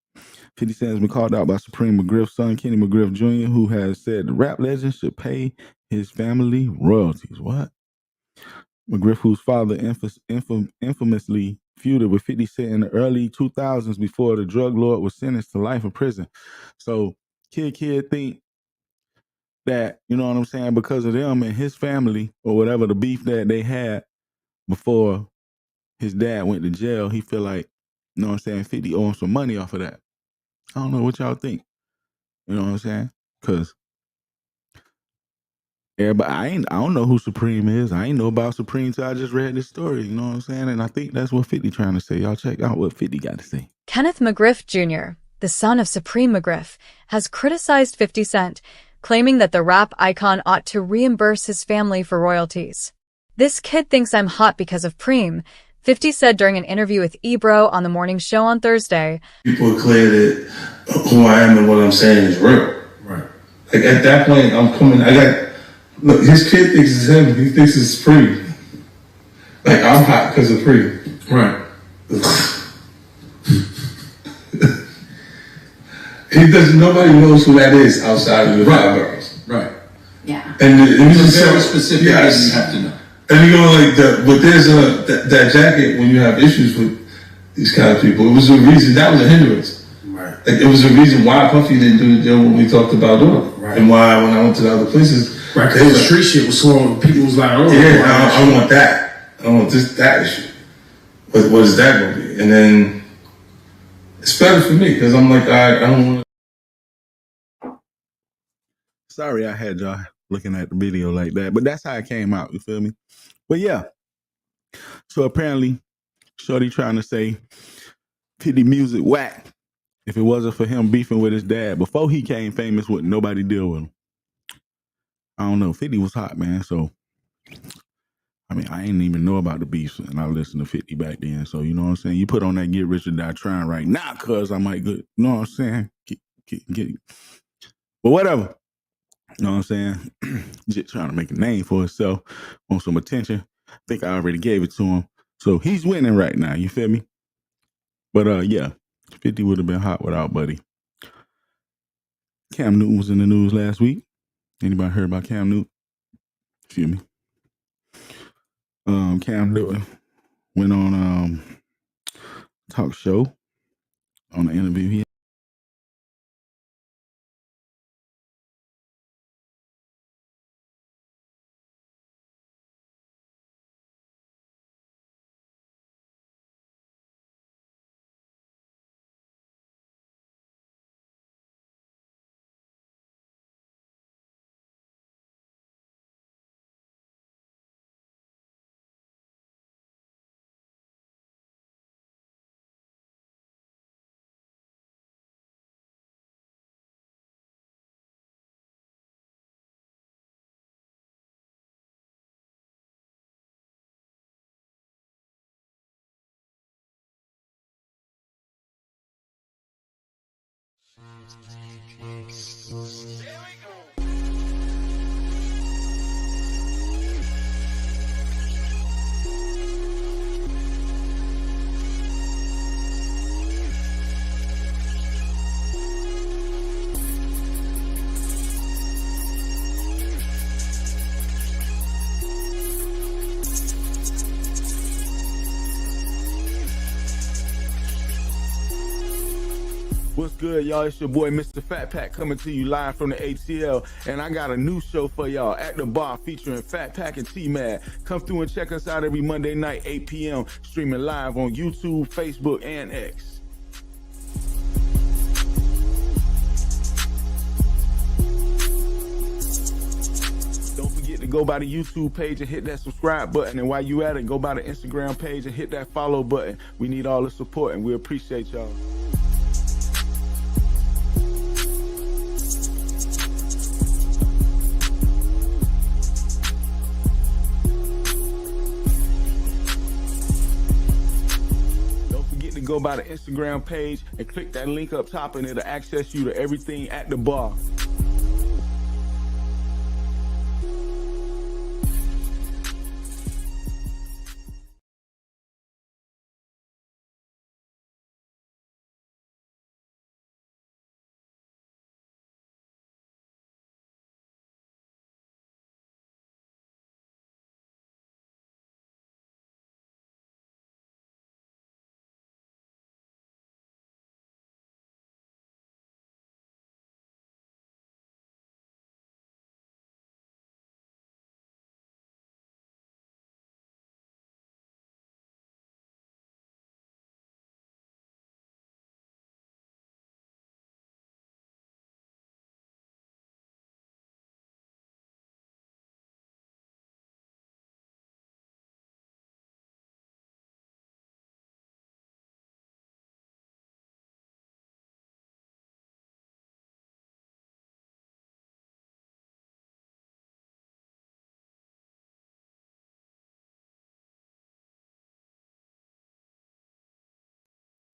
50 Cent has been called out by Supreme McGriff's son, Kenny McGriff Jr., who has said the rap legend should pay his family royalties. What? McGriff, whose father infamously feuded with 50 Cent in the early 2000s before the drug lord was sentenced to life in prison. So kid think that, you know what I'm saying, because of them and his family or whatever, the beef that they had before his dad went to jail, he feel like, you know what I'm saying, 50 owes some money off of that. I don't know what y'all think. You know what I'm saying? Because everybody, I don't know who Supreme is. I ain't know about Supreme till I just read this story. You know what I'm saying? And I think that's what 50 trying to say. Y'all check out what 50 got to say. Kenneth McGriff Jr., the son of Supreme McGriff, has criticized 50 Cent, claiming that the rap icon ought to reimburse his family for royalties. "This kid thinks I'm hot because of Preem," 50 said during an interview with Ebro on the morning show on Thursday. People are clear that who I am and what I'm saying is real. Right. Like at that point, look, his kid thinks it's him. He thinks it's Preem. Like I'm hot because of Preem. Right. Nobody knows who that is outside of the five boroughs. Right. Yeah. And it's very specific. Yes. You have to know. And you go but there's that jacket when you have issues with these kind of people. It was a reason, that was a hindrance. Right. Like it was a reason why Puffy didn't do the deal when we talked about doing it. Right. And why when I went to the other places. Right, because the street shit was swollen. People was like, I want that. I want that issue. What is that going to be? And then it's better for me because I'm like, I don't want to. Sorry I had y'all looking at the video like that, but that's how it came out, you feel me? But yeah, so apparently Shorty trying to say 50 music whack. If it wasn't for him beefing with his dad before he came famous, wouldn't nobody deal with him. I don't know, 50 was hot, man, so I mean, I didn't even know about the beef and I listened to 50 back then, so you know what I'm saying? You put on that Get Rich or Die Trying right now, cuz I might get, you know what I'm saying? Get but whatever. You know what I'm saying? Just trying to make a name for himself, want some attention. I think I already gave it to him. So he's winning right now, you feel me? But yeah, 50 would have been hot without Buddy. Cam Newton was in the news last week. Anybody heard about Cam Newton? Feel me? Cam Newton went on talk show on the interview he had. What's good, y'all? It's your boy, MrFatPack, coming to you live from the ATL. And I got a new show for y'all, At the Bar, featuring FatPack and Tmadd. Come through and check us out every Monday night, 8 p.m., streaming live on YouTube, Facebook, and X. Don't forget to go by the YouTube page and hit that subscribe button. And while you at it, go by the Instagram page and hit that follow button. We need all the support, and we appreciate y'all. Go by the Instagram page and click that link up top, and it'll access you to everything At the Bar.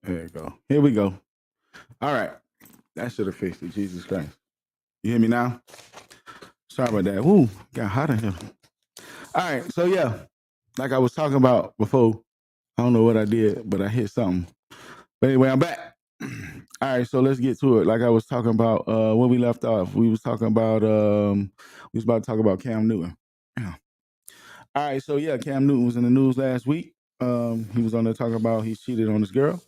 There you go. Here we go. All right. That should have fixed it. Jesus Christ. You hear me now? Sorry about that. Woo, got hot in here. All right. So, yeah, like I was talking about before, I don't know what I did, but I hit something. But anyway, I'm back. All right. So let's get to it. Like I was talking about when we left off, we was talking about, we was about to talk about Cam Newton. Yeah. All right. So, yeah, Cam Newton was in the news last week. He was on there talking about he cheated on his girl.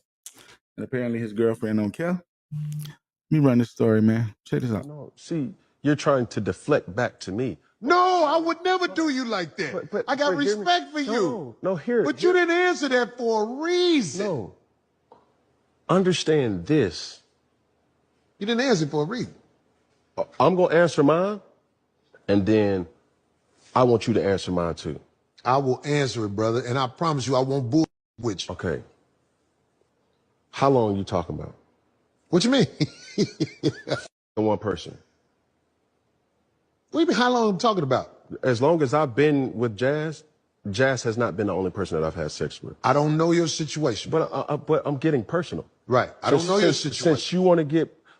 And apparently his girlfriend don't care. Let me run this story, man. Check this out. No, see, you're trying to deflect back to me. No, I would never do you like that. But I got respect for you. No, here. But you didn't answer that for a reason. No. Understand this. You didn't answer for a reason. I'm going to answer mine, and then I want you to answer mine too. I will answer it, brother, and I promise you I won't bull with you. Okay. How long are you talking about? What you mean? One person. What do you mean, how long I'm talking about? As long as I've been with Jazz, Jazz has not been the only person that I've had sex with. I don't know your situation. But I'm getting personal. Right. I don't know your situation.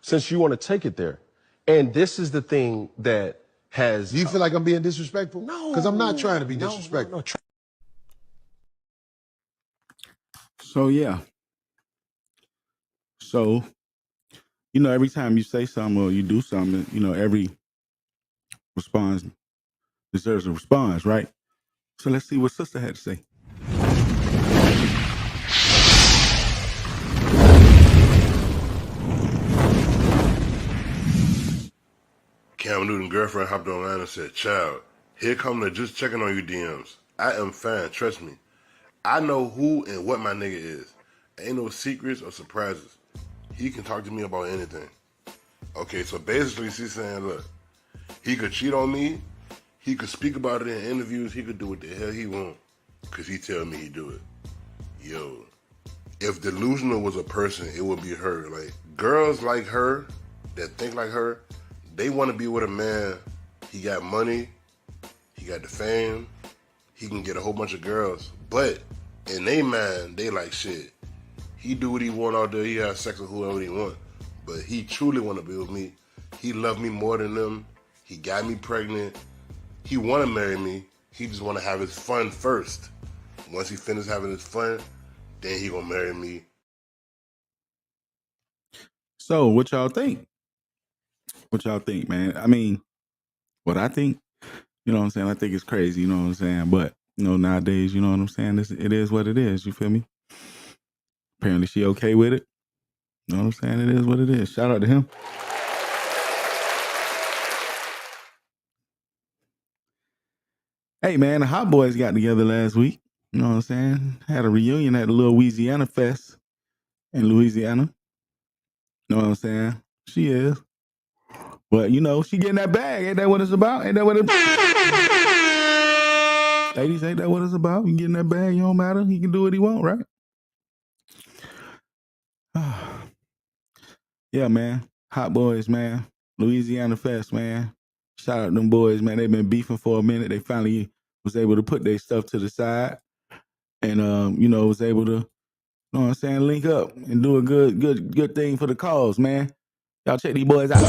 Since you want to take it there. And this is the thing that has... Do you feel like I'm being disrespectful? No. Because I'm not trying to be disrespectful. No. So, yeah. So, you know, every time you say something or you do something, you know, every response deserves a response, right? So let's see what sister had to say. Cam Newton's girlfriend hopped online and said, "Child, here come the just checking on you DMs. I am fine, trust me. I know who and what my nigga is. Ain't no secrets or surprises. He can talk to me about anything." Okay, so basically she's saying, look, he could cheat on me, he could speak about it in interviews, he could do what the hell he want, because he tell me he do it. Yo, if delusional was a person, it would be her. Like, girls like her, that think like her, they want to be with a man, he got money, he got the fame, he can get a whole bunch of girls, but in their mind, they like, shit, he do what he want out there, he has sex with whoever he want, but he truly want to be with me. He love me more than them. He got me pregnant. He want to marry me. He just want to have his fun first. Once he finish having his fun, then he gonna marry me. So what y'all think? What y'all think, man? I mean, what I think, you know what I'm saying? I think it's crazy, you know what I'm saying? But, you know, nowadays, you know what I'm saying? It is what it is, you feel me? Apparently she okay with it. You know what I'm saying? It is what it is. Shout out to him. Hey, man, the Hot Boys got together last week. You know what I'm saying? Had a reunion at the Lil Weezyana Fest in Louisiana. You know what I'm saying? She is. But, you know, she getting that bag. Ain't that what it's about? Ain't that what it's... Ladies, ain't that what it's about? You getting that bag, you don't matter. He can do what he want, right? Yeah, man. Hot Boys, man. Louisiana Fest, man. Shout out to them boys, man. They've been beefing for a minute. They finally was able to put their stuff to the side and, you know, was able to, you know what I'm saying, link up and do a good thing for the cause, man. Y'all check these boys out.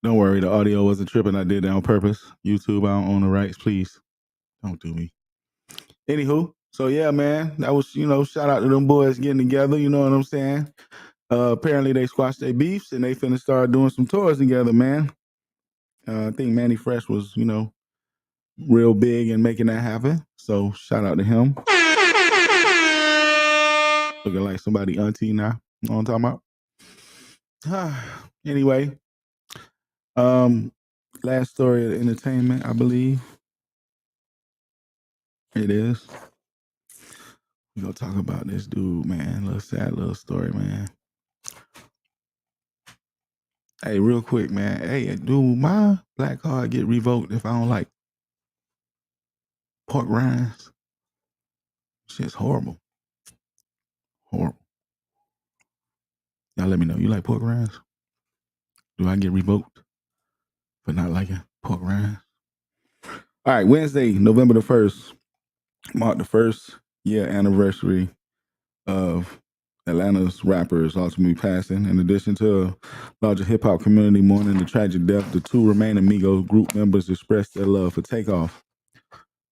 Don't worry, the audio wasn't tripping. I did that on purpose. YouTube, I don't own the rights. Please don't do me. Anywho, so yeah, man, that was, you know, shout out to them boys getting together. You know what I'm saying? Apparently they squashed their beefs and they finna start doing some tours together, man. I think Manny Fresh was, you know, real big in making that happen. So shout out to him. Looking like somebody auntie now. You know what I'm talking about? Anyway, last story of the entertainment, I believe. It is. We're gonna talk about this dude, man. Little sad little story, man. Hey, real quick, man. Hey, dude, my black card get revoked if I don't like pork rinds? Shit's horrible. Horrible. Y'all let me know. You like pork rinds? Do I get revoked for not liking pork rinds? All right, Wednesday, November the 1st, marked the first year anniversary of Atlanta's rappers ultimately passing. In addition to a larger hip-hop community mourning the tragic death, the two remaining Migos group members expressed their love for Takeoff.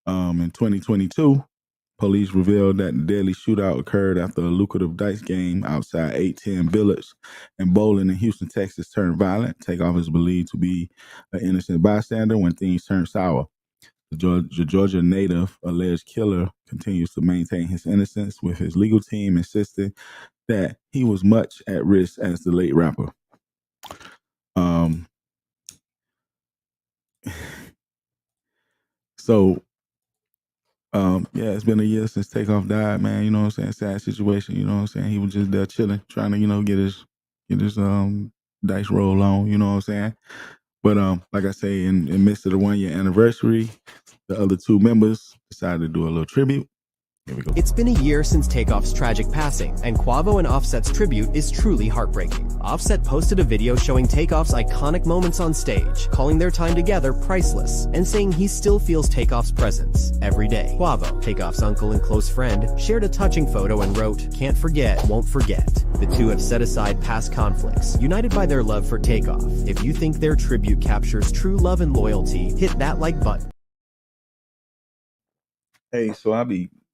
In 2022, police revealed that the deadly shootout occurred after a lucrative dice game outside 810 Billets and bowling in Houston, Texas turned violent. Takeoff is believed to be an innocent bystander when things turned sour. The Georgia native alleged killer continues to maintain his innocence, with his legal team insisting that he was much at risk as the late rapper. Yeah, it's been a year since Takeoff died, man. You know what I'm saying? Sad situation. You know what I'm saying? He was just there chilling, trying to, you know, get his dice roll on. You know what I'm saying? But like I say, in midst of the 1 year anniversary, the other two members decided to do a little tribute. Here we go. It's been a year since Takeoff's tragic passing, and Quavo and Offset's tribute is truly heartbreaking. Offset posted a video showing Takeoff's iconic moments on stage, calling their time together priceless, and saying he still feels Takeoff's presence every day. Quavo, Takeoff's uncle and close friend, shared a touching photo and wrote, "Can't forget, won't forget." The two have set aside past conflicts, united by their love for Takeoff. If you think their tribute captures true love and loyalty, hit that like button. Hey, so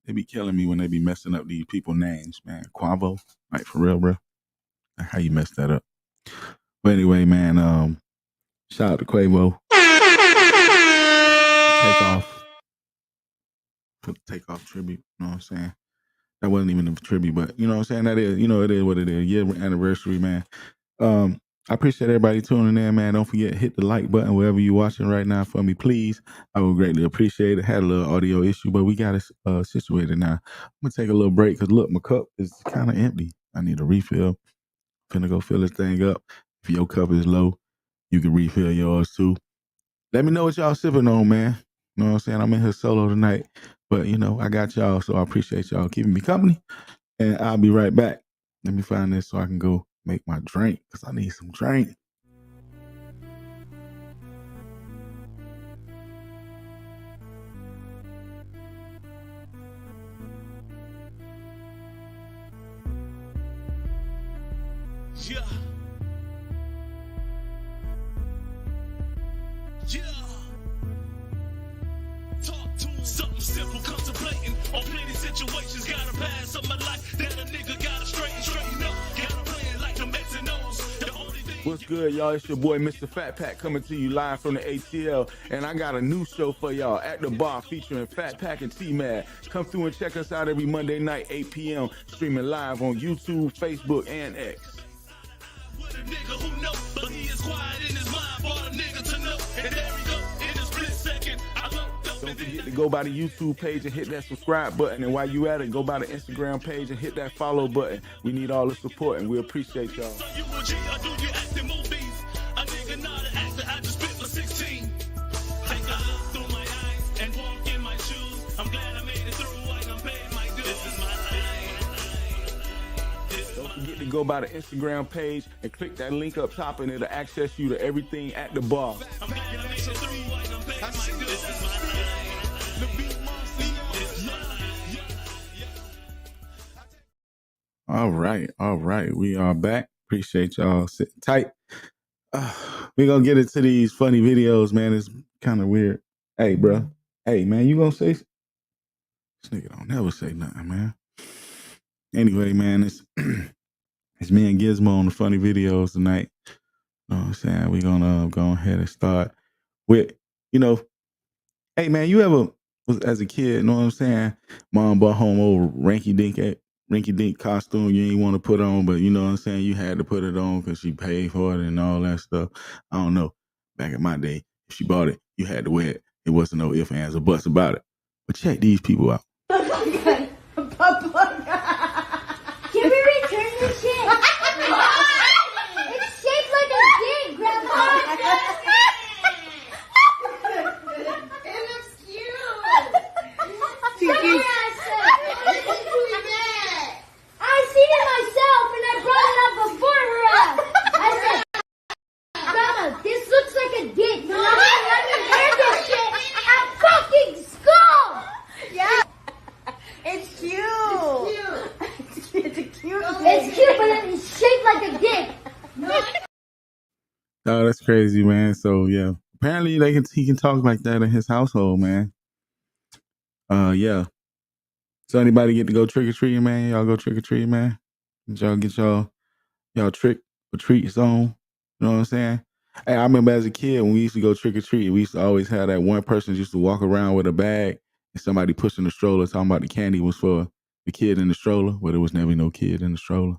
they be killing me when they be messing up these people's names, man. Quavo, like for real, bro. How you messed that up? But anyway, man, shout out to Quavo. Takeoff tribute, you know what I'm saying? That wasn't even a tribute, but you know what I'm saying? That is, you know, it is what it is. Year anniversary, man. I appreciate everybody tuning in, man. Don't forget, hit the like button wherever you're watching right now for me, please. I would greatly appreciate it. Had a little audio issue, but we got it situated now. I'm going to take a little break because, look, my cup is kind of empty. I need a refill. Finna go fill this thing up. If your cup is low, you can refill yours too. Let me know what y'all sipping on, man. You know what I'm saying? I'm in here solo tonight, but, you know, I got y'all, so I appreciate y'all keeping me company, and I'll be right back. Let me find this so I can go make my drink, because I need some drink. Yeah. Yeah. Talk to him. Something simple, contemplating. On plenty situations, gotta pass of my life that a nigga gotta straighten up. Gotta play it like the Mets and O's. The only thing. What's good, y'all? It's your boy, MrFatPack, coming to you live from the ATL. And I got a new show for y'all, At the Bar, featuring Fatpack and Tmadd. Come through and check us out every Monday night, 8 p.m., streaming live on YouTube, Facebook, and X. With a nigga who know, but he is quiet in his mind for a nigga to know. And there we go, in a split second. Don't forget to go by the YouTube page and hit that subscribe button. And while you at it, go by the Instagram page and hit that follow button. We need all the support, and we appreciate y'all. So you a G or do you act in movies? A nigga not an actor, I just spit for 16. Take a look through my eyes and walk in my shoes. I'm glad I made it through and I'm paying my dues. This is my life. Don't forget to go by the Instagram page and click that link up top, and it'll access you to everything At the Bar. I'm glad I made it through and I'm paying my dues. This is my life. All right. We are back. Appreciate y'all sitting tight. We're going to get into these funny videos, man. It's kind of weird. Hey, bro. Hey, man, you going to say... This nigga don't never say nothing, man. Anyway, man, it's me and Gizmo on the funny videos tonight. You know what I'm saying? We're going to go ahead and start with, hey, man, you ever... as a kid, you know what I'm saying? Mom brought home old rinky-dink costume you ain't want to put on, but you know what I'm saying? You had to put it on because she paid for it and all that stuff. I don't know. Back in my day, if she bought it, you had to wear it. It wasn't no ifs, ands, or buts about it. But check these people out. Can we return this shit? It's shaped like a dick, Grandma. It looks cute. I seen it myself and I brought it up before her ass. I said, Grandma, this looks like a dick. But I'm not letting wear this shit at fucking school. Yeah. It's cute. It's cute. It's cute, but it's shaped like a dick. Oh, that's crazy, man. So yeah, apparently he can talk like that in his household, man. Yeah. So anybody get to go trick or treating, man? Y'all go trick or treating, man? Did y'all get y'all trick or treats on? You know what I'm saying? Hey, I remember as a kid when we used to go trick or treat, we used to always have that one person used to walk around with a bag and somebody pushing the stroller talking about the candy was for the kid in the stroller, but there was never no kid in the stroller.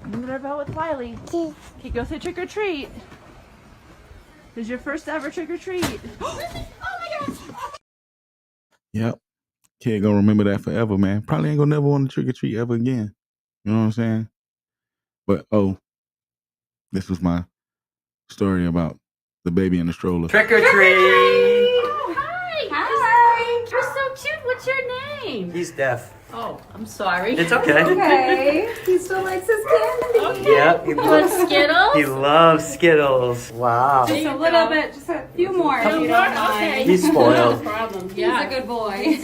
I'm gonna go with Wiley. Can you go say trick or treat? This is your first ever trick or treat. Oh my God. Yep. Kid gonna remember that forever, man. Probably ain't gonna never want to trick or treat ever again. You know what I'm saying? But this was my story about the baby in the stroller. Trick or treat! Hi! Hi! You're so cute. What's your name? He's deaf. Oh, I'm sorry. It's okay. Okay. He still likes his candy. Okay. Yep. You want Skittles? He loves Skittles. Wow. Just a little bit, just a few more. If you don't mind. He's spoiled. No problem. Yeah. He's a good boy.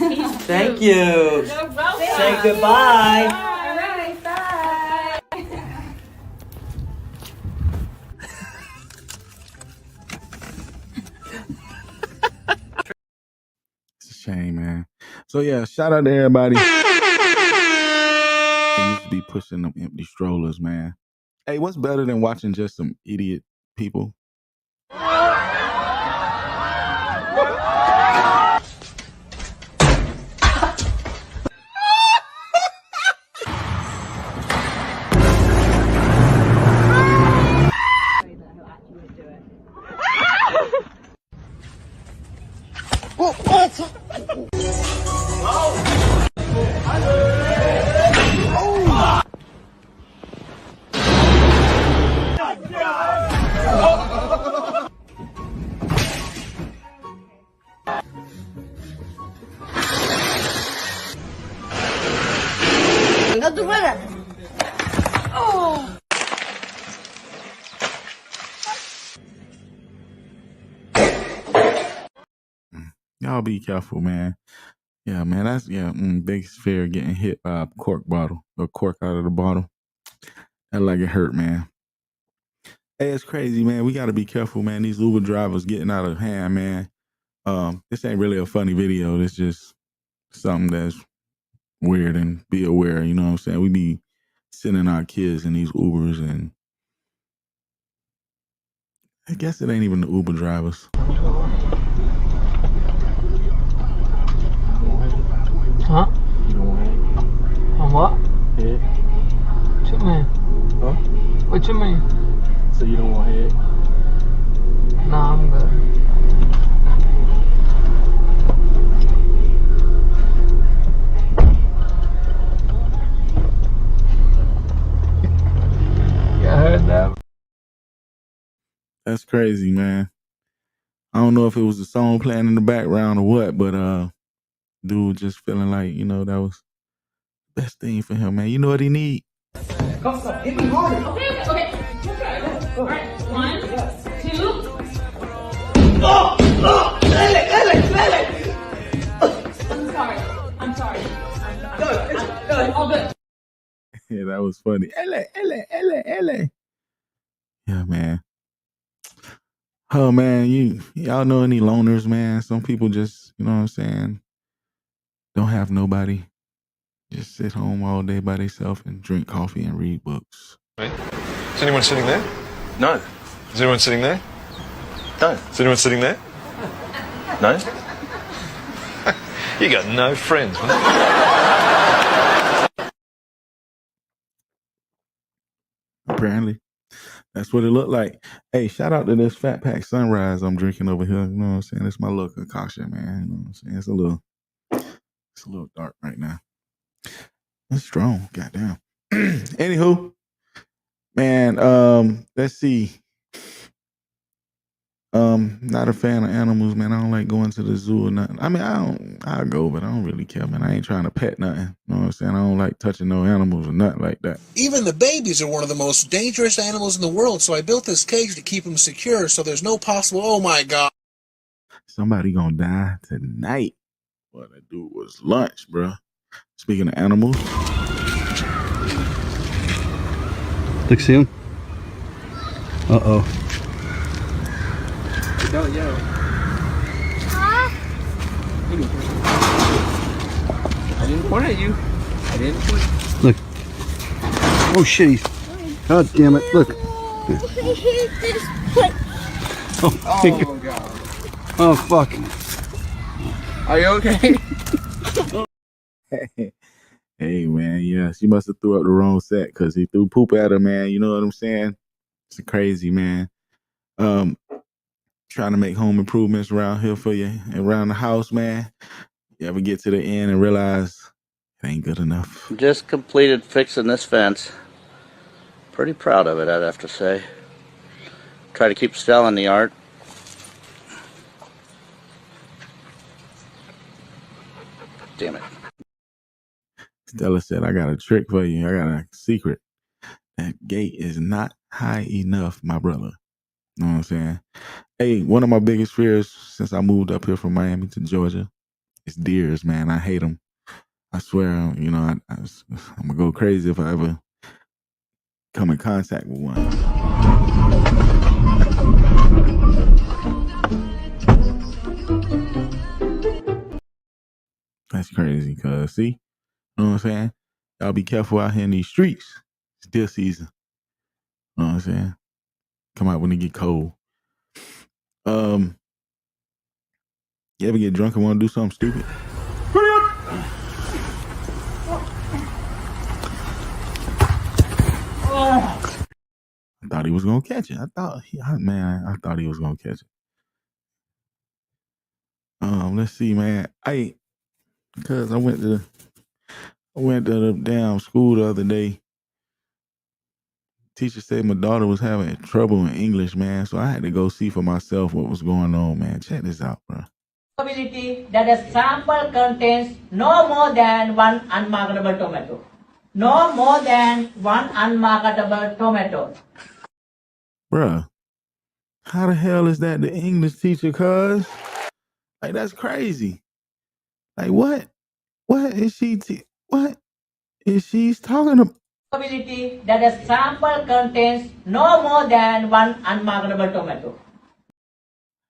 Thank you. You're welcome. Say goodbye. All right, bye. It's a shame, man. So yeah, shout out to everybody. They used to be pushing them empty strollers, man. Hey, what's better than watching just some idiot people? Y'all be careful, man. Yeah, man, that's biggest fear of getting hit by a cork bottle or cork out of the bottle. That like it hurt, man. Hey, it's crazy, man. We got to be careful, man. These Uber drivers getting out of hand, man. This ain't really a funny video. It's just something that's weird and be aware. You know what I'm saying? We be sending our kids in these Ubers, and I guess it ain't even the Uber drivers. Huh? On what? Head. What you mean? Huh? What you mean? So you don't want head? Nah, I'm good. Yeah, I heard that. That's crazy, man. I don't know if it was the song playing in the background or what, but dude just feeling like, you know, that was the best thing for him, man. You know what he need? Come, hit me harder. Okay. All right, 1, 2. I'm sorry. I'm all good. Yeah, that was funny. Ele. Yeah, man. Oh, man, y'all know any loners, man? Some people just, you know what I'm saying, don't have nobody. Just sit home all day by themselves and drink coffee and read books. Is anyone sitting there? No. Is anyone sitting there? No. Is anyone sitting there? No. You got no friends, man. Apparently. That's what it looked like. Hey, shout out to this Fat Pack Sunrise I'm drinking over here. You know what I'm saying? It's my little concoction, man. You know what I'm saying? It's a little dark right now. It's strong. Goddamn. Anywho, man, let's see. Not a fan of animals, man. I don't like going to the zoo or nothing. I mean, I'll go, but I don't really care, man. I ain't trying to pet nothing. You know what I'm saying? I don't like touching no animals or nothing like that. Even the babies are one of the most dangerous animals in the world, so I built this cage to keep them secure so there's no possible, oh my God. Somebody gonna die tonight. Boy, that dude was lunch, bro. Speaking of animals. Look, see him? Uh-oh. Yo. I didn't point at you. Look. Oh, shit. God damn it. Look. Oh, God. Oh, fuck. Are you okay? Hey, man, yeah, she must have threw up the wrong set because he threw poop at her, man. You know what I'm saying? It's crazy, man. Trying to make home improvements around here for you, around the house, man. You ever get to the end and realize it ain't good enough? Just completed fixing this fence. Pretty proud of it, I'd have to say. Try to keep Stella in the art. Damn it. Stella said, I got a trick for you. I got a secret. That gate is not high enough, my brother. You know what I'm saying? Hey, one of my biggest fears since I moved up here from Miami to Georgia is deers, man. I hate them. I swear, you know, I'm going to go crazy if I ever come in contact with one. That's crazy, cuz, see? You know what I'm saying? Y'all be careful out here in these streets. It's deer season. You know what I'm saying? Come out when it get cold. You ever get drunk and want to do something stupid? I thought he was gonna catch it. I thought he was gonna catch it. Let's see, man. Cause I went to the damn school the other day. Teacher said my daughter was having trouble in English, man. So I had to go see for myself what was going on, man. Check this out, bro. Probability that a sample contains no more than one unmarketable tomato. No more than one unmarketable tomato. Bruh, how the hell is that the English teacher, cuz? Like, that's crazy. Like, what? What is she talking about? Probability that a sample contains no more than one unmarketable tomato.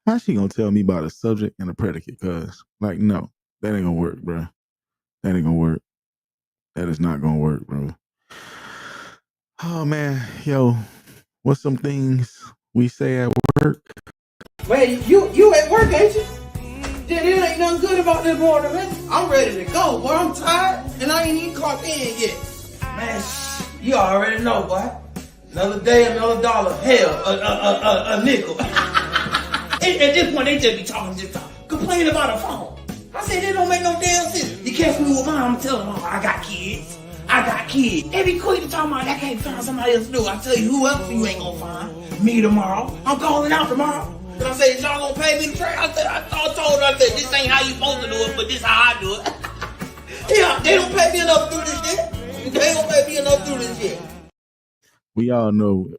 How's she gonna tell me about a subject and a predicate, cuz? Like, no, that ain't gonna work, bruh. That ain't gonna work. That is not gonna work, bro. Oh man, yo, what's some things we say at work? Wait, you at work, ain't you? Then it ain't nothing good about this morning, man. I'm ready to go, boy. I'm tired, and I ain't even clocked in yet. Man, you already know, boy. Another day, another dollar. Hell, a nickel. At this point, they just be talking, complaining about a phone. I said, it don't make no damn sense. You catch me with mine, I'm telling them, I got kids. They be quick to talk about, I can't find somebody else to do. I tell you, who else you ain't gonna find? Me tomorrow. I'm calling out tomorrow. And I said, y'all gonna pay me the trade? I told her, this ain't how you supposed to do it, but this how I do it. Yeah, they don't pay me enough to do this shit. They don't pay me enough to do this shit. We all know,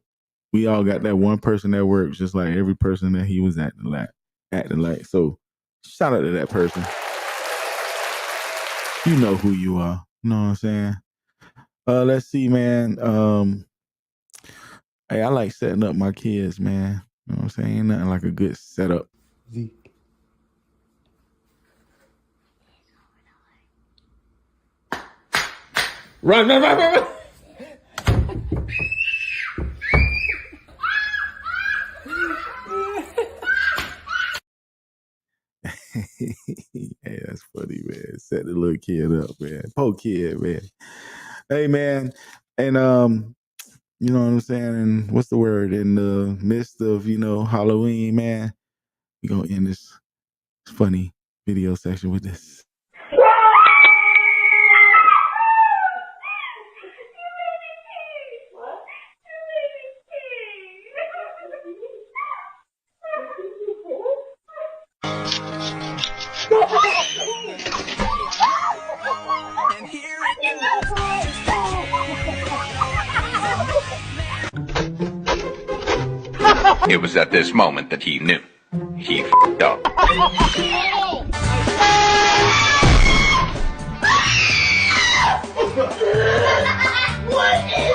we all got that one person that works just like every person that he was acting like. So shout out to that person. You know who you are. You know what I'm saying? Let's see, man. Hey, I like setting up my kids, man. You know what I'm saying? Ain't nothing like a good setup. Run. Hey, that's funny, man. Set the little kid up, man. Poor kid, man. Hey, man. And you know what I'm saying? And what's the word? In the midst of, Halloween, man, we gonna end this funny video section with this. It was at this moment that he knew. He f***ed up. What is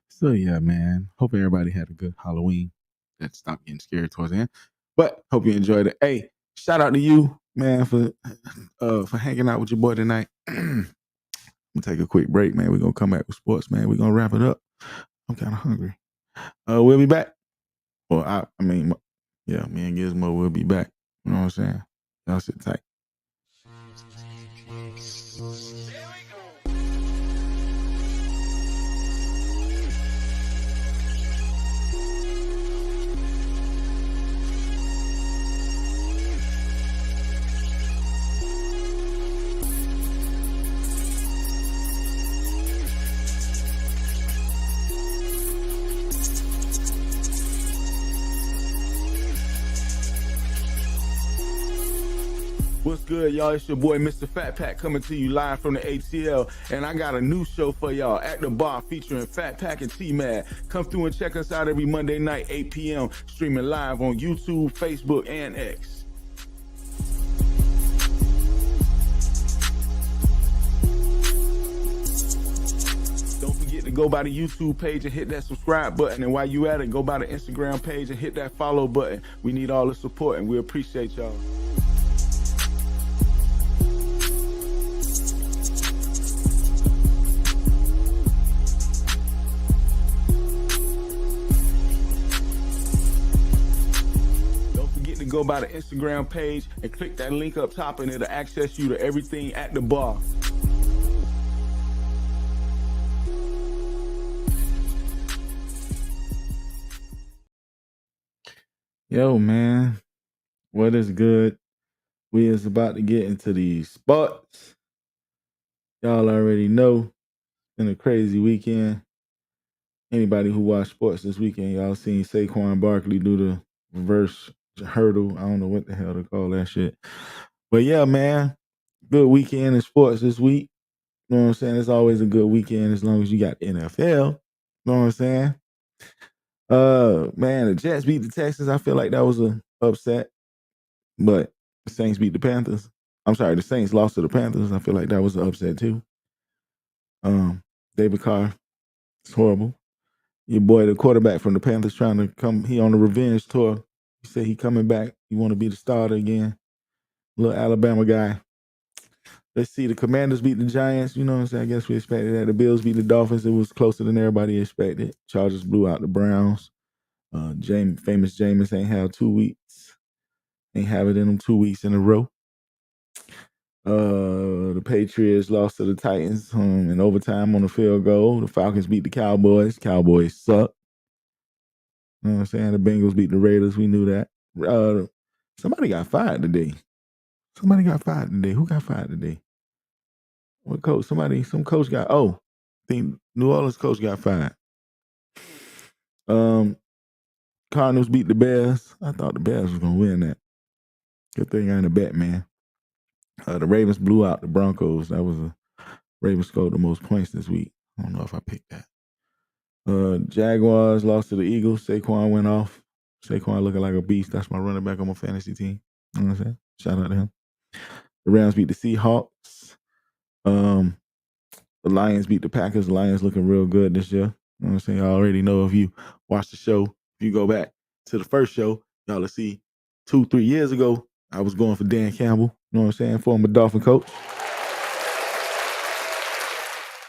So yeah, man. Hope everybody had a good Halloween. That stopped getting scared towards the end. But hope you enjoyed it. Hey, shout out to you, man, for hanging out with your boy tonight. I'm gonna take a quick break, man. We're gonna come back with sports, man. We're gonna wrap it up. I'm kind of hungry. We'll be back. Well, me and Gizmo will be back. You know what I'm saying? Y'all sit tight. What's good, y'all? It's your boy, MrFatPack, coming to you live from the ATL. And I got a new show for y'all, At the Bar, featuring FatPack and Tmadd. Come through and check us out every Monday night, 8 p.m., streaming live on YouTube, Facebook, and X. Don't forget to go by the YouTube page and hit that subscribe button. And while you at it, go by the Instagram page and hit that follow button. We need all the support, and we appreciate y'all. Go by the Instagram page and click that link up top, and it'll access you to everything At the Bar. Yo, man, what is good? We is about to get into these sports. Y'all already know, it's been a crazy weekend. Anybody who watched sports this weekend, y'all seen Saquon Barkley do the reverse hurdle. I don't know what the hell to call that shit. But yeah, man, good weekend in sports this week. You know what I'm saying? It's always a good weekend as long as you got the NFL. You know what I'm saying? Man, the Jets beat the Texans. I feel like that was a upset. But the Saints beat the Panthers. I'm sorry, the Saints lost to the Panthers. I feel like that was an upset too. David Carr, it's horrible. Your boy, the quarterback from the Panthers, trying to come. He on the revenge tour. He said he coming back. He want to be the starter again. Little Alabama guy. Let's see. The Commanders beat the Giants. You know what I'm saying? I guess we expected that. The Bills beat the Dolphins. It was closer than everybody expected. Chargers blew out the Browns. Famous Jameis ain't have 2 weeks. Ain't have it in them 2 weeks in a row. The Patriots lost to the Titans in overtime on a field goal. The Falcons beat the Cowboys. Cowboys suck. You know what I'm saying? The Bengals beat the Raiders. We knew that. Somebody got fired today. Who got fired today? What coach? Some coach got. I think New Orleans coach got fired. Cardinals beat the Bears. I thought the Bears was gonna win that. Good thing I ain't a bet, man. The Ravens blew out the Broncos. That was Ravens scored the most points this week. I don't know if I picked that. Jaguars lost to the Eagles. Saquon went off. Saquon looking like a beast. That's my running back on my fantasy team. You know what I'm saying? Shout out to him. The Rams beat the Seahawks. The Lions beat the Packers. The Lions looking real good this year. You know what I'm saying? I already know if you watch the show, if you go back to the first show, y'all will see 2-3 years ago, I was going for Dan Campbell. You know what I'm saying? Former Dolphin coach.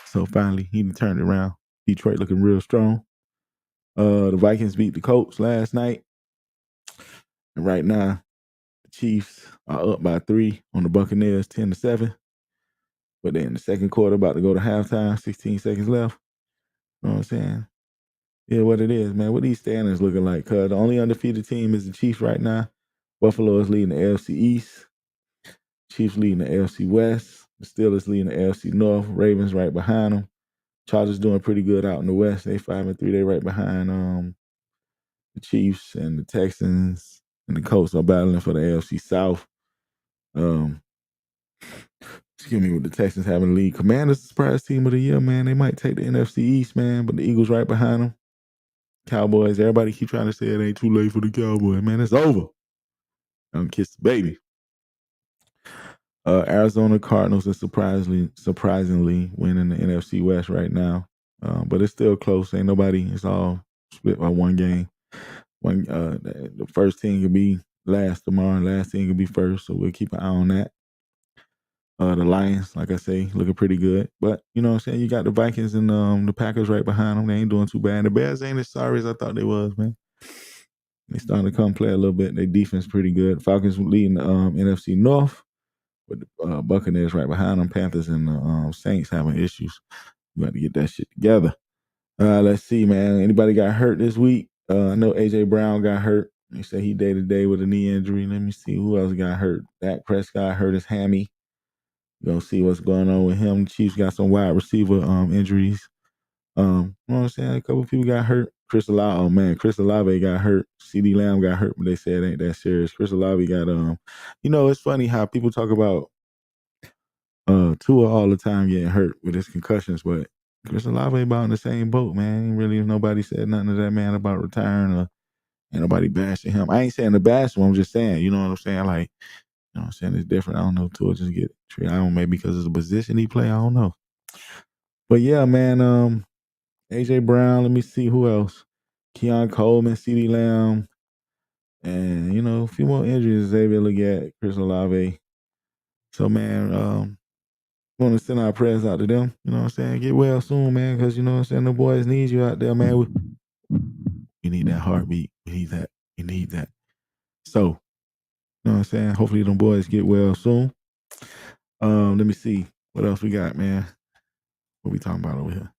So finally, he turned it around. Detroit looking real strong. The Vikings beat the Colts last night. And right now, the Chiefs are up by 3 on the Buccaneers, 10-7. But they're in the second quarter, about to go to halftime, 16 seconds left. You know what I'm saying? Yeah, what it is, man. What these standings looking like? Cause the only undefeated team is the Chiefs right now. Buffalo is leading the AFC East. Chiefs leading the AFC West. The Steelers leading the AFC North. Ravens right behind them. Chargers doing pretty good out in the West. They 5-3. They right behind the Chiefs, and the Texans and the Colts are battling for the AFC South. Excuse me, with the Texans having the lead. Commanders, the surprise team of the year, man. They might take the NFC East, man, but the Eagles right behind them. Cowboys, everybody keep trying to say it ain't too late for the Cowboys. Man, it's over. Kiss the baby. Arizona Cardinals are surprisingly winning the NFC West right now. But it's still close. Ain't nobody, it's all split by one game. The first team could be last tomorrow, and last team could be first, so we'll keep an eye on that. The Lions, like I say, looking pretty good. But, you know what I'm saying, you got the Vikings and the Packers right behind them. They ain't doing too bad. The Bears ain't as sorry as I thought they was, man. They starting to come play a little bit. Their defense pretty good. Falcons leading the NFC North, with the Buccaneers right behind them. Panthers and the Saints having issues. You got to get that shit together. Let's see, man. Anybody got hurt this week? I know AJ Brown got hurt. They say he day-to-day with a knee injury. Let me see who else got hurt. Dak Prescott hurt his hammy. We're gonna see what's going on with him. The Chiefs got some wide receiver injuries. You know what I'm saying? A couple people got hurt. Chris Olave got hurt. CD Lamb got hurt, but they said it ain't that serious. Chris Olave got it's funny how people talk about Tua all the time getting hurt with his concussions, but Chris Olave about in the same boat, man. Ain't really nobody said nothing to that man about retiring, or ain't nobody bashing him. I ain't saying to bash him, I'm just saying, you know what I'm saying? Like, you know what I'm saying? It's different. I don't know. Tua just get treated. I don't know, maybe because it's a position he play. I don't know. But yeah, man, AJ Brown, let me see who else. Keon Coleman, CD Lamb, and a few more injuries. Xavier Legette, Chris Olave. So man, want to send our prayers out to them. You know what I'm saying? Get well soon, man, because you know what I'm saying, the boys need you out there, man. We need that heartbeat. We need that. We need that. So, you know what I'm saying? Hopefully them boys get well soon. Let me see. What else we got, man? What we talking about over here?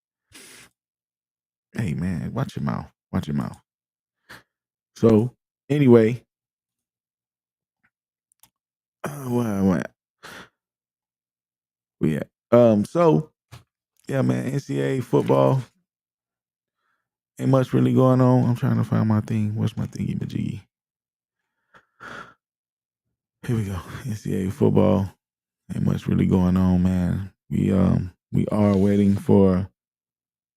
Hey, man, watch your mouth. Watch your mouth. So, anyway. What? We at? So, yeah, man, NCAA football. Ain't much really going on. I'm trying to find my thing. What's my thingy majiggy? Here we go. NCAA football. Ain't much really going on, man. We are waiting for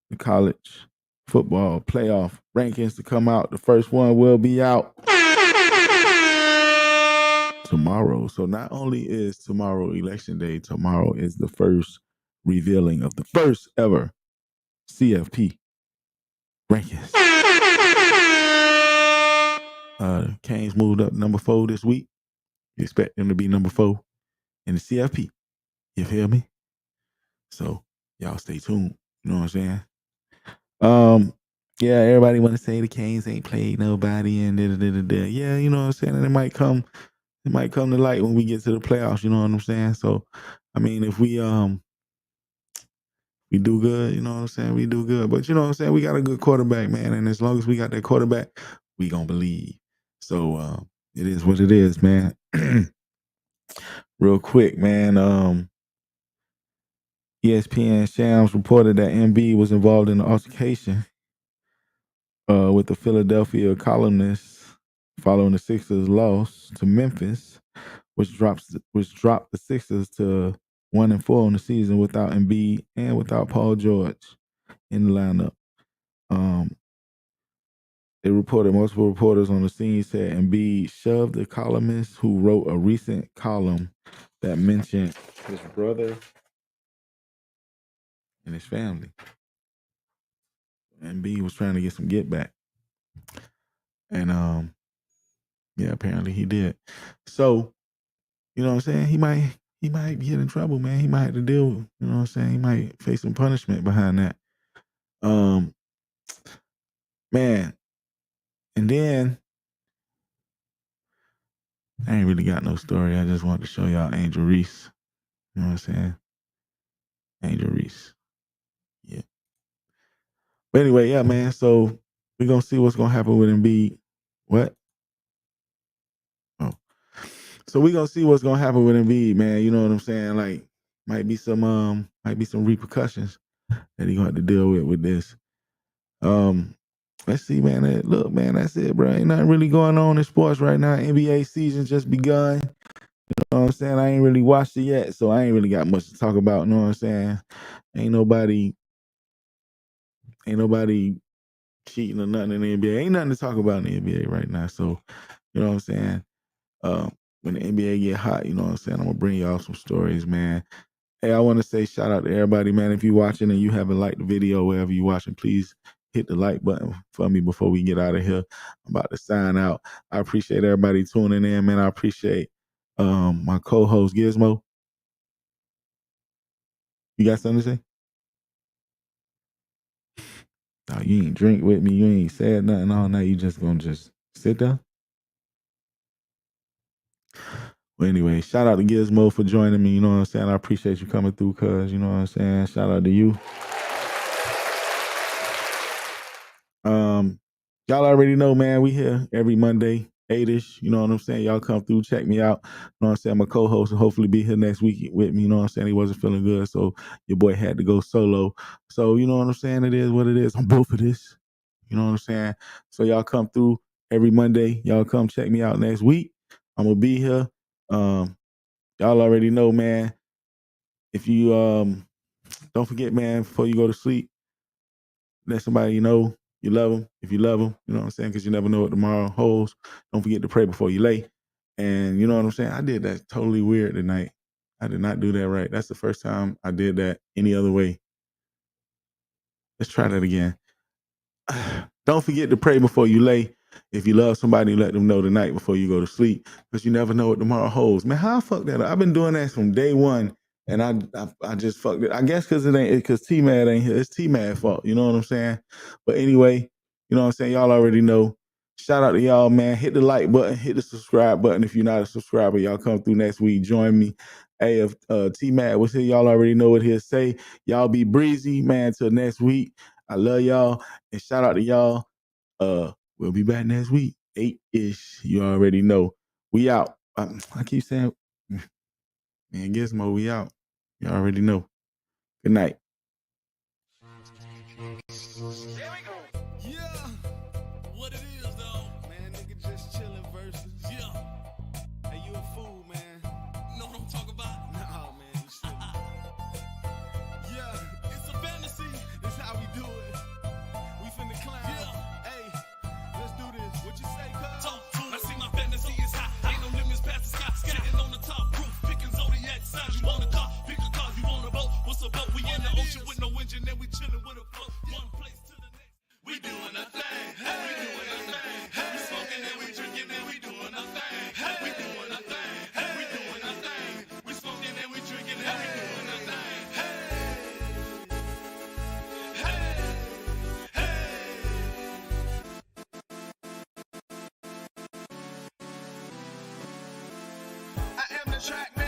the college football playoff rankings to come out. The first one will be out tomorrow. So not only is tomorrow election day, tomorrow is the first revealing of the first ever CFP rankings. Canes moved up to number 4 this week. You expect them to be number 4 in the CFP. You feel me? So y'all stay tuned. You know what I'm saying? Yeah, everybody want to say the Canes ain't played nobody and da. Yeah, you know what I'm saying? And it might come to light when we get to the playoffs, you know what I'm saying? So I mean, if we do good, you know what I'm saying? We do good. But you know what I'm saying? We got a good quarterback, man. And as long as we got that quarterback, we gonna believe. So it is what it is, man. Real quick, man. ESPN Shams reported that MB was involved in an altercation with the Philadelphia columnists following the Sixers' loss to Memphis, which dropped the Sixers to 1-4 on the season without Embiid and without Paul George in the lineup. They reported multiple reporters on the scene said Embiid shoved the columnist who wrote a recent column that mentioned his brother and his family. Embiid was trying to get some get back. And yeah, apparently he did. So, you know what I'm saying? He might get in trouble, man. He might have to deal with, you know what I'm saying? He might face some punishment behind that. Man. And then I ain't really got no story. I just wanted to show y'all Angel Reese. You know what I'm saying? Angel Reese. Yeah. But anyway, yeah, man. So we're gonna see what's gonna happen with Embiid. What? Oh. So we're gonna see what's gonna happen with Embiid, man. You know what I'm saying? Like, might be some repercussions that he gonna have to deal with this. Let's see, man. Look, man, that's it, bro. Ain't nothing really going on in sports right now. NBA season just begun. You know what I'm saying? I ain't really watched it yet, so I ain't really got much to talk about. You know what I'm saying? Ain't nobody cheating or nothing in the NBA. Ain't nothing to talk about in the NBA right now. So, you know what I'm saying? When the NBA get hot, you know what I'm saying? I'm gonna bring y'all some stories, man. Hey, I want to say shout out to everybody, man. If you're watching and you haven't liked the video, wherever you're watching, please hit the like button for me before we get out of here. I'm about to sign out. I appreciate everybody tuning in, man. I appreciate my co-host Gizmo. You got something to say? No, you ain't drink with me. You ain't said nothing all night. You just gonna sit there? Well, anyway, shout out to Gizmo for joining me. You know what I'm saying? I appreciate you coming through, cuz. You know what I'm saying? Shout out to you. Y'all already know, man, we here every Monday, 8-ish. You know what I'm saying? Y'all come through, check me out. You know what I'm saying? My co-host will hopefully be here next week with me. You know what I'm saying? He wasn't feeling good, so your boy had to go solo. So, you know what I'm saying? It is what it is. I'm both of this. You know what I'm saying? So y'all come through every Monday. Y'all come check me out next week. I'm going to be here. Y'all already know, man. If you, don't forget, man, before you go to sleep, let somebody you know you love them. If you love them, you know what I'm saying? Because you never know what tomorrow holds. Don't forget to pray before you lay. And you know what I'm saying? I did that totally weird tonight. I did not do that right. That's the first time I did that any other way. Let's try that again. Don't forget to pray before you lay. If you love somebody, let them know tonight before you go to sleep. Because you never know what tomorrow holds. Man, how I fucked that up? I've been doing that from day one. And I just fucked it. I guess because Tmadd ain't here. It's Tmadd fault. You know what I'm saying? But anyway, you know what I'm saying? Y'all already know. Shout out to y'all, man. Hit the like button. Hit the subscribe button. If you're not a subscriber, y'all come through next week. Join me. Hey, if Tmadd was here, y'all already know what he'll say. Y'all be breezy, man, till next week. I love y'all. And shout out to y'all. We'll be back next week. 8-ish. You already know. We out. I keep saying, man, Gizmo, we out. You already know. Good night. Yeah, what it is though. Man, nigga just chillin' versus. Yeah. Hey, you a fool, man. Know what I'm talking about? Nah, man, you silly. Yeah, it's a fantasy. It's how we do it. We finna clown. Yeah. Hey, let's do this. What you say, cuz? Talk to I see my fantasy is high. Ain't no limits past the sky. Sitting on the top roof, picking zodiac signs. You want a car? Pick a car. You want a boat? What's a boat? We track, man.